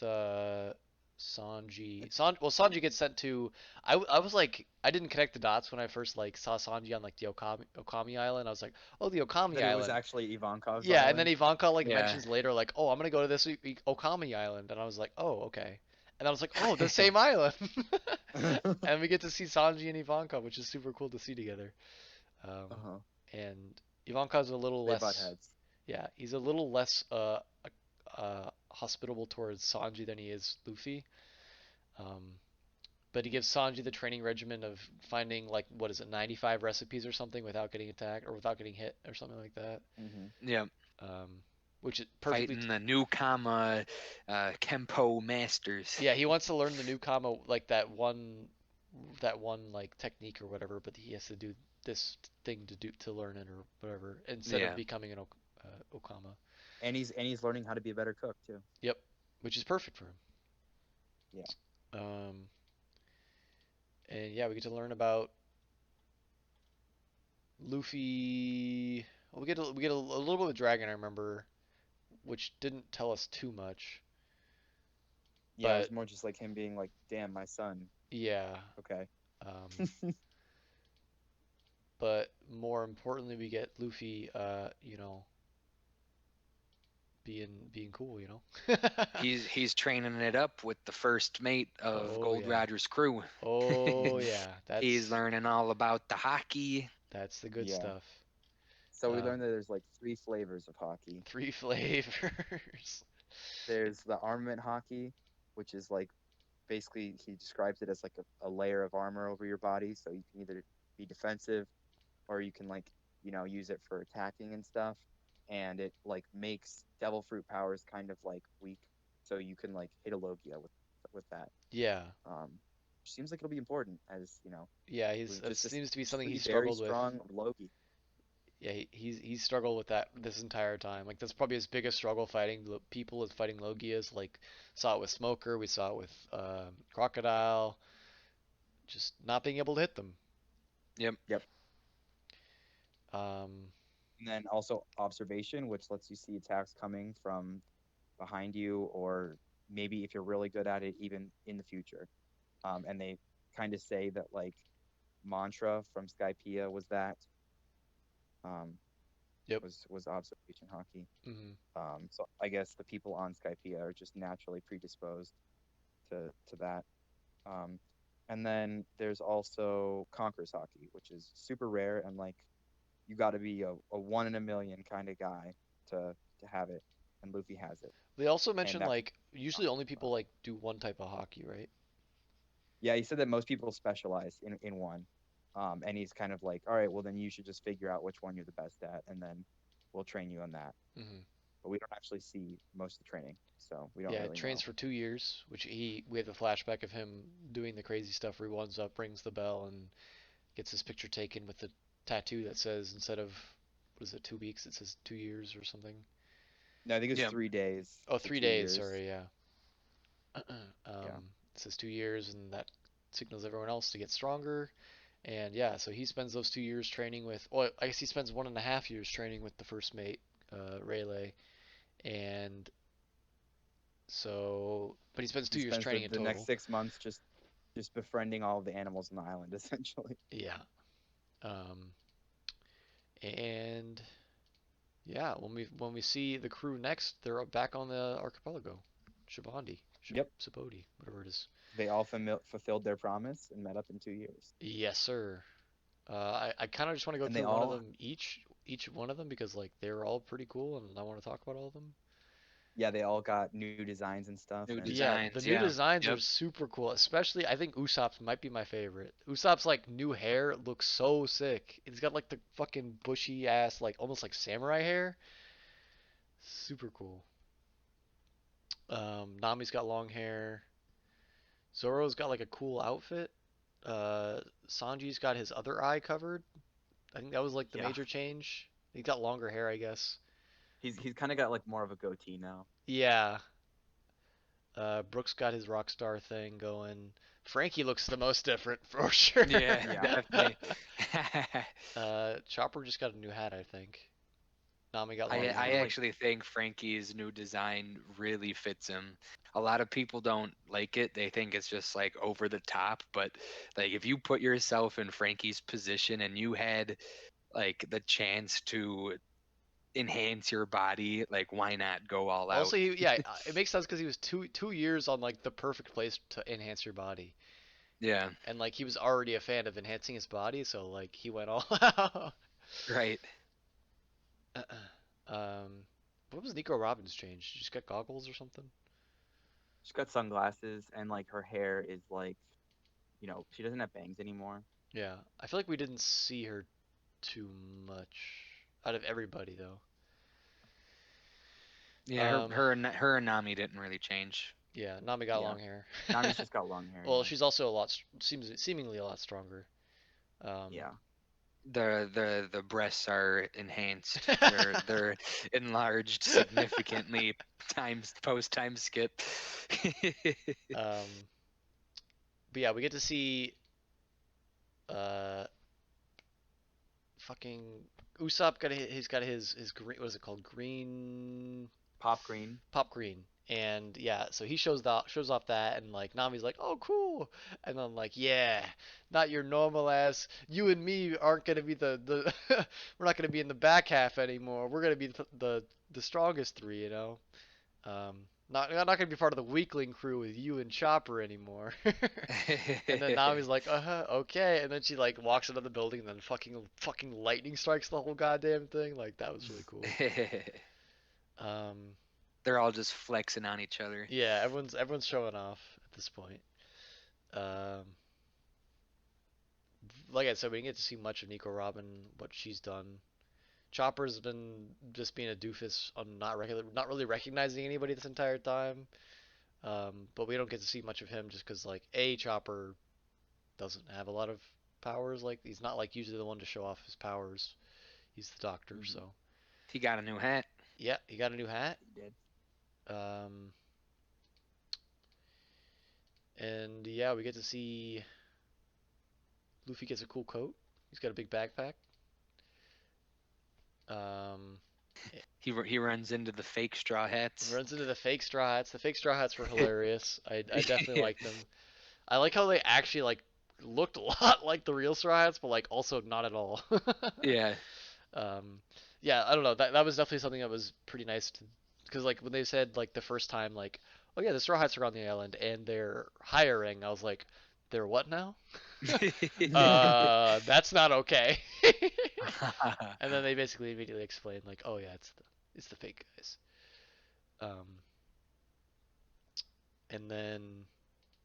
Sanji. Sanji gets sent to. I was like, I didn't connect the dots when I first like saw Sanji on like the Okami Island. I was like, oh, the Okami
that it was
Island.
actually Ivankov's
Yeah, and then
island.
Ivanka like
Yeah.
mentions later like, oh, I'm gonna go to this Okami Island, and I was like, oh, okay. And I was like, oh, the same island. And we get to see Sanji and Ivanka, which is super cool to see together. Um,
Uh-huh.
and Ivanka's a little
They butt
less.
heads.
Yeah, he's a little less hospitable towards Sanji than he is Luffy. Um, but he gives Sanji the training regimen of finding like what is it, 95 recipes or something without getting attacked or without getting hit or something like that.
Hmm.
Yep.
Um, which is perfectly.
Fighting the new Kama Kempo masters.
Yeah, he wants to learn the new kama like that one like technique or whatever, but he has to do this thing to learn it or whatever instead of
Yeah.
becoming an Okama.
And he's learning how to be a better cook too.
Yep, which is perfect for him.
Yeah.
Um, and yeah, we get to learn about Luffy. Well, we get a little bit with Dragon, I remember, which didn't tell us too much.
Yeah, it was
But
more just like him being like, "Damn, my son."
yeah,
Okay.
um, but more importantly, we get Luffy, being cool,
He's training it up with the first mate of
Oh
Gold
yeah,
Roger's crew.
oh
Hmm.
yeah,
He's learning all about the hockey.
that's the good
Yeah.
stuff.
So we
Um,
learned that there's like three flavors of hockey.
3 flavors.
There's the armament hockey, which is like basically he describes it as like a layer of armor over your body, so you can either be defensive or you can like use it for attacking and stuff. And it like makes devil fruit powers kind of like weak, so you can like hit a Logia with that.
Yeah,
Um, seems like it'll be important as
yeah,
with
it
just this
seems to be something
three
he
very
struggled with.
strong Logi.
Yeah, he's struggled with that this entire time. Like that's probably his biggest struggle fighting people is fighting Logias. Like saw it with Smoker, we saw it with Crocodile, just not being able to hit them.
Yep.
Yep.
Um,
And then also observation, which lets you see attacks coming from behind you, or maybe if you're really good at it, even in the future. And they kind of say that like mantra from Skypiea was that um,
yep.
was observation hockey.
Hmm.
So I guess the people on Skypiea are just naturally predisposed to that. Um, and then there's also Conqueror's hockey, which is super rare and like you got to be a one in a million kind of guy to have it, and Luffy has it,
They also
and
mentioned
that's
like usually only people like do one type of hockey, right?
yeah. He said that most people specialize in one, and he's kind of like, all right, well then you should just figure out which one you're the best at, and then we'll train you on that.
Hmm.
But we don't actually see most of the training, so we don't
Yeah,
really
trains
know.
for 2 years, which we have the flashback of him doing the crazy stuff where he winds up, rings the bell, and gets his picture taken with the tattoo that says instead of what is it 2 weeks, it says 2 years or something.
No, I think it's
Yep.
3 days
Oh,
to
three
two
days.
years.
Sorry, yeah.
Yeah.
It says 2 years, and that signals everyone else to get stronger. And yeah, so he spends those 2 years training with. Well, I guess he spends 1.5 years training with the first mate, Rayleigh, and so, but he spends
He
2 years
spends
training in
the next
total.
6 months just befriending all of the animals on the island, essentially.
Yeah. Um, and yeah, when we see the crew next, they're back on the archipelago, Shabondy,
Yep.
Sabodi, whatever it is.
They all fulfilled their promise and met up in 2 years.
Yes, sir. I kind of just want to go
And they
through one of
all,
them each one of them because like they're all pretty cool and I want to talk about all of them.
yeah, they all got new designs and stuff.
New
And
Yeah, the
designs,
new
yeah.
designs are
Yep.
super cool. Especially, I think Usopp's might be my favorite. Usopp's like new hair looks so sick. He's got like the fucking bushy ass, like almost like samurai hair. Super cool. Nami's got long hair. Zoro's got like a cool outfit. Sanji's got his other eye covered. I think that was like the
yeah,
major change. He got longer hair, I guess.
he's kind of got like more of a goatee now.
Yeah. Brooks got his rock star thing going. Frankie looks the most different for sure.
Yeah,
Yeah,
definitely.
Chopper just got a new hat, I think. Nami got
I
long
yeah, he's
I
kind of
hair.
like
actually think Frankie's new design really fits him. A lot of people don't like it. They think it's just like over the top, but like if you put yourself in Frankie's position and you had like the chance to enhance your body, like why not go all out?
Also, yeah, it makes sense because he was two years on like the perfect place to enhance your body,
Yeah,
and like he was already a fan of enhancing his body, so like he went all out.
right.
um, what was Nico Robin's change? She just got goggles or something?
she's got sunglasses and like her hair is like, she doesn't have bangs anymore.
Yeah, I feel like we didn't see her too much out of everybody though.
Yeah,
Um,
her and Nami didn't really change.
yeah, Nami got
Yeah,
long hair.
Nami's just got long hair.
Well,
Yeah,
she's also a lot seems seemingly a lot stronger. Um,
yeah.
The breasts are enhanced. They're enlarged significantly times post time skip.
um, but yeah, we get to see uh fucking Usopp he's got his green, what is it called, green,
Pop green.
pop green. And yeah, so he shows off that, and like Nami's like, "Oh, cool," and then like, "Yeah, not your normal ass. You and me aren't gonna be the we're not gonna be in the back half anymore. We're gonna be the strongest three, you know. Not gonna be part of the weakling crew with you and Chopper anymore." And then Nami's like, okay. And then she like walks into the building, and then fucking lightning strikes the whole goddamn thing. Like that was really cool. Um,
They're all just flexing on each other.
yeah, everyone's showing off at this point. Um, like I said, we didn't get to see much of Nico Robin, what she's done. Chopper's been just being a doofus on not really recognizing anybody this entire time. But we don't get to see much of him just because like Chopper doesn't have a lot of powers. Like he's not like usually the one to show off his powers. He's the doctor,
Mhm.
so
He got a new hat.
yeah, he got a new hat.
He did.
Um, and yeah, we get to see Luffy gets a cool coat. He's got a big backpack. Um,
He runs into the fake straw hats.
runs into the fake straw hats. The fake straw hats were hilarious. I definitely like them. I like how they actually like looked a lot like the real straw hats, but like also not at all.
Yeah.
um, yeah, I don't know. That was definitely something that was pretty nice to, because like when they said like the first time like, oh yeah, the straw hats are on the island and they're hiring, I was like, they're what now? That's not okay. And then they basically immediately explained like, oh yeah, it's the fake guys. Um, and then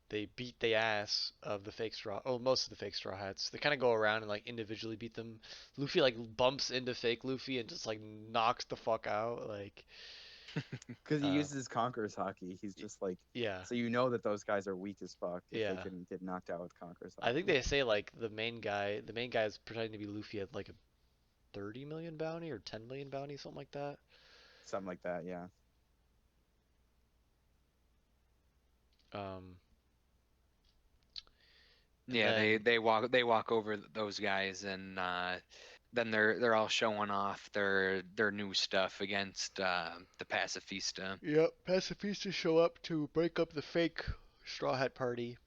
they beat the ass of the fake straw. Oh, most of the fake straw hats. They kind of go around and like individually beat them. Luffy like bumps into fake Luffy and just like knocks the fuck out. Like,
Because he
uh,
uses his Conqueror's Hockey. He's just like,
yeah,
so you know that those guys are weak as fuck if they
yeah.
can get knocked out with Conqueror's
I think
Hockey.
they say like the main guy is pretending to be Luffy at like a 30 million bounty or 10 million bounty, something like that.
Something like that, yeah.
And
Yeah,
then
they walk over those guys, and then they're all showing off their new stuff against the Pacifista.
yep, pacifists show up to break up the fake Straw Hat Party,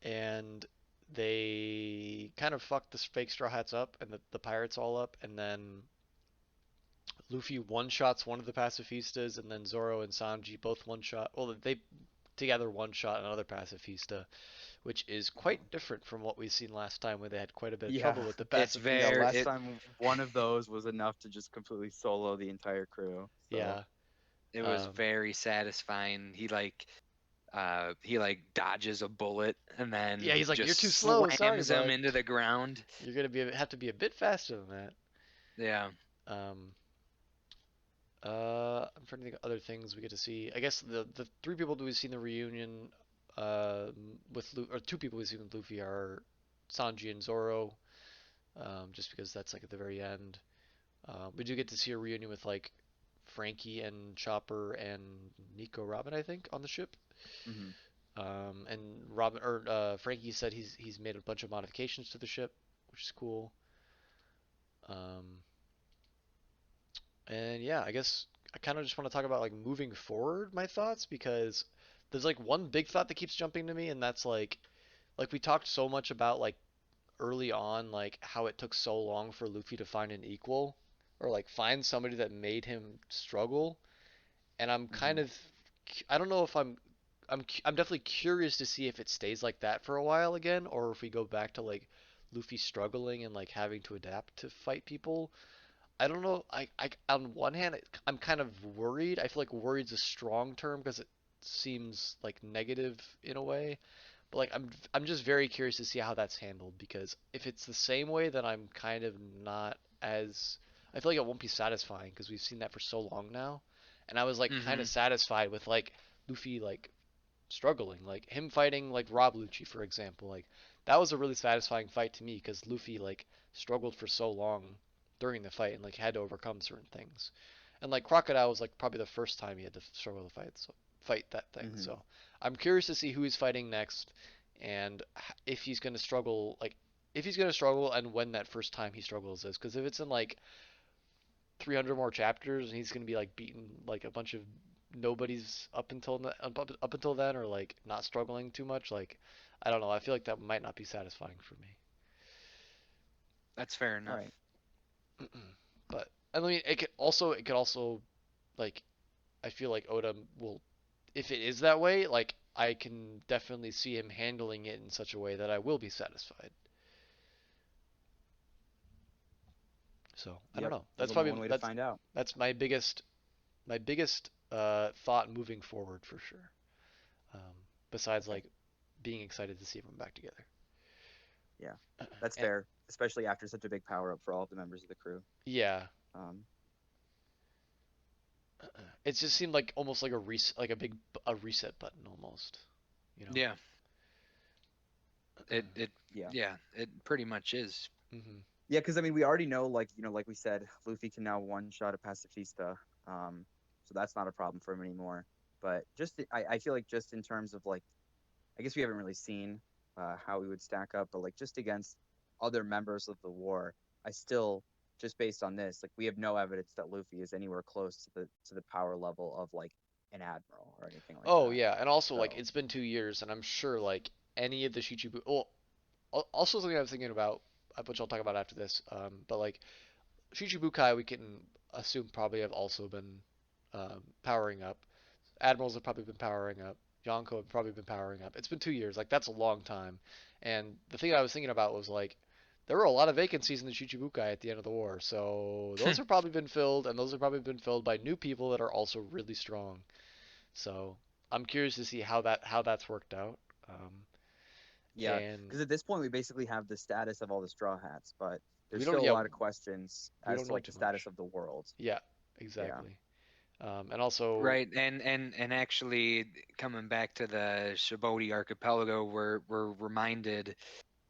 and they kind of fuck the fake Straw Hats up and the pirates all up, and then Luffy one-shots one of the pacifistas, and then Zoro and Sanji both one-shot. Well, they together one-shot another pacifista, which is quite different from what we've seen last time, where they had quite a bit of
Yeah.
trouble with the
It's
pacifista.
Yeah,
very
last time one of those was enough to just completely solo the entire crew. So
Yeah.
it was
Um,
very satisfying. He like dodges a bullet and
yeah,
then
he's like, "You're
just
too slow. Sorry,
slams him
bud.
into the ground.
You're gonna have to be a bit faster than that."
Yeah.
Um, I'm trying to think of other things we get to see. I guess the three people that we've seen the reunion with or two people we've seen with Luffy are Sanji and Zoro, just because that's like at the very end. We do get to see a reunion with like Frankie and Chopper and Nico Robin, I think, on the ship.
mhm.
And Frankie said he's made a bunch of modifications to the ship, which is cool. Um, And yeah, I guess I kind of just want to talk about like moving forward my thoughts because there's like one big thought that keeps jumping to me, and that's like we talked so much about like early on like how it took so long for Luffy to find an equal or like find somebody that made him struggle, and I'm kind
Mhm.
of I don't know if I'm definitely curious to see if it stays like that for a while again or if we go back to like Luffy struggling and like having to adapt to fight people. I don't know. On one hand, I'm kind of worried. I feel like worried's a strong term because it seems like negative in a way. But like I'm just very curious to see how that's handled because if it's the same way, then I'm kind of not as I feel like it won't be satisfying because we've seen that for so long now. And I was like kind
Mm-hmm.
of satisfied with like Luffy like struggling, like him fighting like Rob Lucci for example. Like that was a really satisfying fight to me because Luffy like struggled for so long during the fight and like had to overcome certain things. And like Crocodile was like probably the first time he had to struggle to fight that thing.
Mhm.
So I'm curious to see who he's fighting next and if he's going to struggle like if he's going to struggle and when that first time he struggles is because if it's in like 300 more chapters and he's going to be like beating like a bunch of nobodies up until then or like not struggling too much like I don't know. I feel like that might not be satisfying for me.
That's fair
All
enough.
right.
But I mean it could also like I feel like Oda will if it is that way, like I can definitely see him handling it in such a way that I will be satisfied. So I don't
Yep.
know.
There's
That's
only
probably
one way to find out.
that's my biggest thought moving forward for sure. Um, Besides
Okay.
like being excited to see them back together.
Yeah. That's
And
fair, especially after such a big power up for all of the members of the crew.
yeah,
Um,
it just seemed like almost like a reset button almost. You know.
Yeah. It
yeah.
yeah, it pretty much is.
Hmm.
Yeah, because I mean, we already know, like like we said, Luffy can now one shot a pacifista, um, so that's not a problem for him anymore. But I feel like just in terms of like, I guess we haven't really seen how we would stack up, but like just against other members of the war, I still just based on this, like we have no evidence that Luffy is anywhere close to the power level of like an admiral or anything like
Oh
that.
yeah, and also like
So
it's been 2 years, and I'm sure like any of the Shichibu. Well, also something I was thinking about, which I'll talk about after this. But like Shichibukai, we can assume probably have also been powering up. Admirals have probably been powering up. Yonko have probably been powering up. It's been 2 years. Like that's a long time. And the thing I was thinking about was like there were a lot of vacancies in the Shichibukai at the end of the war. So those have probably been filled, and those have probably been filled by new people that are also really strong. So I'm curious to see how that's worked out. Um,
yeah,
and
because at this point we basically have the status of all the Straw Hats, but
we
there's
don't
still a
yeah
lot of questions
we
as
don't
to
know
like the
too
status
much.
of the world.
Yeah,
Yeah.
exactly. And also
Right, and actually coming back to the Shabondy archipelago, we're reminded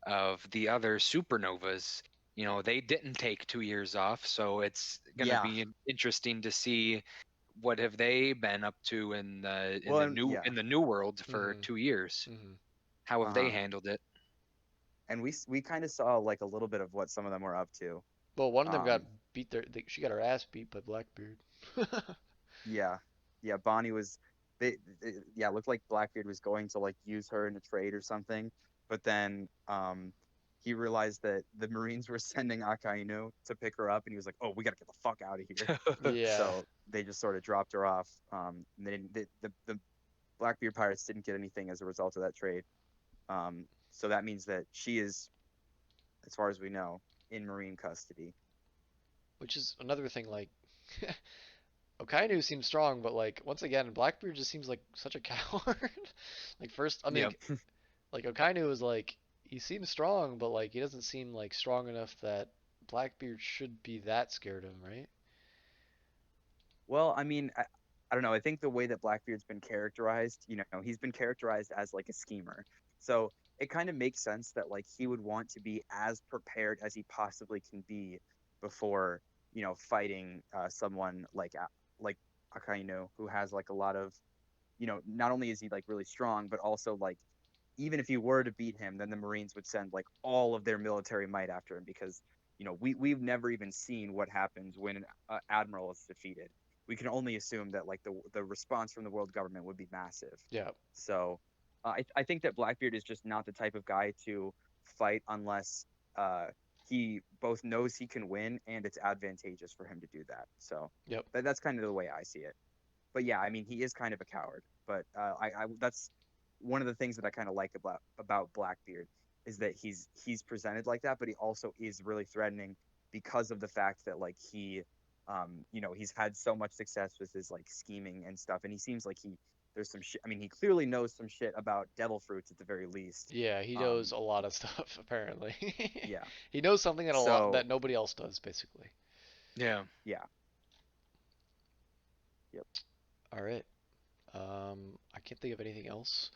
of the other supernovas. They didn't take 2 years off, so it's gonna
Yeah.
be interesting to see what have they been up to in
Well,
the
and,
new
yeah.
in the new world for
Mhm.
2 years?
Mhm.
How have they
Uh-huh.
handled it?
And we kind of saw like a little bit of what some of them were up to.
Well, one of them got
Um,
beat. She got her ass beat by Blackbeard.
yeah, yeah. Bonnie was, yeah, it looked like Blackbeard was going to like use her in a trade or something, but then he realized that the Marines were sending Akainu to pick her up, and he was like, "Oh, we gotta get the fuck out of here."
Yeah.
So they just sort of dropped her off. And the Blackbeard pirates didn't get anything as a result of that trade. So that means that she is, as far as we know, in Marine custody.
Which is another thing. Like, Okainu seems strong, but like once again, Blackbeard just seems like such a coward. Like first, I mean,
Yep.
like Okainu is like he seems strong, but like he doesn't seem like strong enough that Blackbeard should be that scared of him, right?
Well, I mean, I don't know. I think the way that Blackbeard's been characterized, he's been characterized as like a schemer. So it kind of makes sense that like he would want to be as prepared as he possibly can be before, fighting someone like Akainu, who has like a lot of, not only is he like really strong, but also like even if he were to beat him, then the Marines would send like all of their military might after him because we've never even seen what happens when an admiral is defeated. We can only assume that like the response from the world government would be massive.
Yeah.
So I think that Blackbeard is just not the type of guy to fight unless uh, he both knows he can win and it's advantageous for him to do that. So
Yep.
that's kind of the way I see it. But yeah, I mean, he is kind of a coward. But I that's one of the things that I kind of like about Blackbeard is that he's presented like that, but he also is really threatening because of the fact that like he's had so much success with his like scheming and stuff, and he seems like there's some shit. I mean, he clearly knows some shit about devil fruits at the very least.
Yeah, he knows
Um,
a lot of stuff apparently.
yeah.
He knows something that a lot
So
that nobody else does, basically.
Yeah.
yeah. Yep.
All right. I can't think of anything else.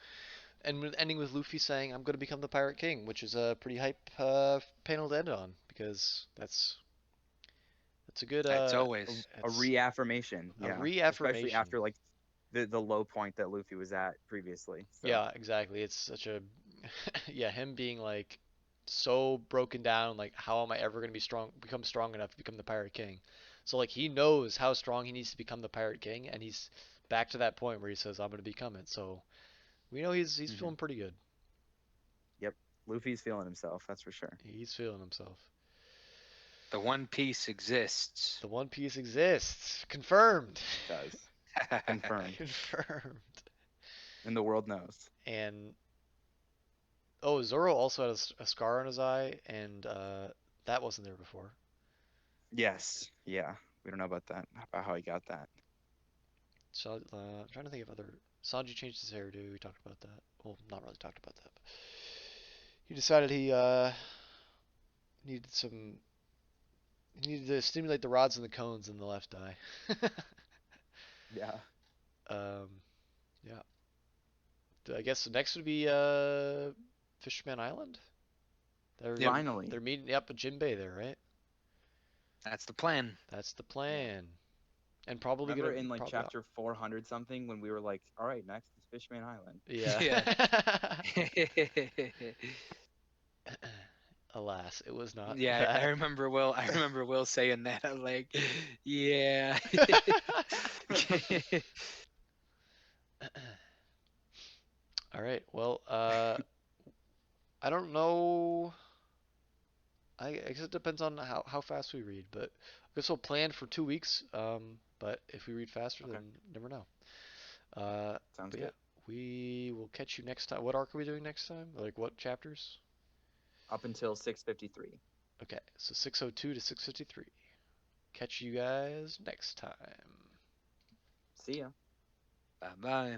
And ending with Luffy saying, "I'm going to become the Pirate King," which is a pretty hype panel to end on because that's a good
It's
A,
always.
a
that's
reaffirmation.
a
Yeah. Especially
reaffirmation.
after like the low point that Luffy was at previously. So.
Yeah, exactly. It's such a yeah, him being like so broken down, like how am I ever going to become strong enough to become the Pirate King? So like he knows how strong he needs to become the Pirate King, and he's back to that point where he says, "I'm going to become it." So we know he's
Mhm.
feeling pretty good.
Yep. Luffy's feeling himself, that's for sure.
He's feeling himself.
The One Piece exists.
The One Piece exists. Confirmed.
It does. Confirmed.
Confirmed.
And the world knows.
And oh, Zoro also had a scar on his eye, and that wasn't there before.
Yes. Yeah. We don't know about that, about how he got that.
So I'm trying to think of other. Sanji changed his hairdo. We talked about that. Well, not really talked about that. But he decided he needed some. He needed to stimulate the rods and the cones in the left eye.
Yeah.
um, yeah. I guess next would be Fisherman Island. They're
Yep.
Finally.
they're meeting up at Jinbei there, right?
That's the plan.
That's the
Yeah.
plan. And probably
Remember
gonna
in like
probably
chapter 400 something when we were like, all right, next is Fishman Island.
yeah.
Yeah.
Alas, it was not
Yeah, I
that.
remember Will. I remember Will saying that. I'm like, yeah.
All right. Well, I don't know. I guess it depends on how fast we read, but I guess we'll plan for 2 weeks. But if we read faster,
Okay.
then never know. Uh,
Sounds
but yeah,
good.
we will catch you next time. What arc are we doing next time? Like what chapters?
Up until 653.
Okay, so 602 to 653. Catch you guys next time.
See ya.
Bye bye.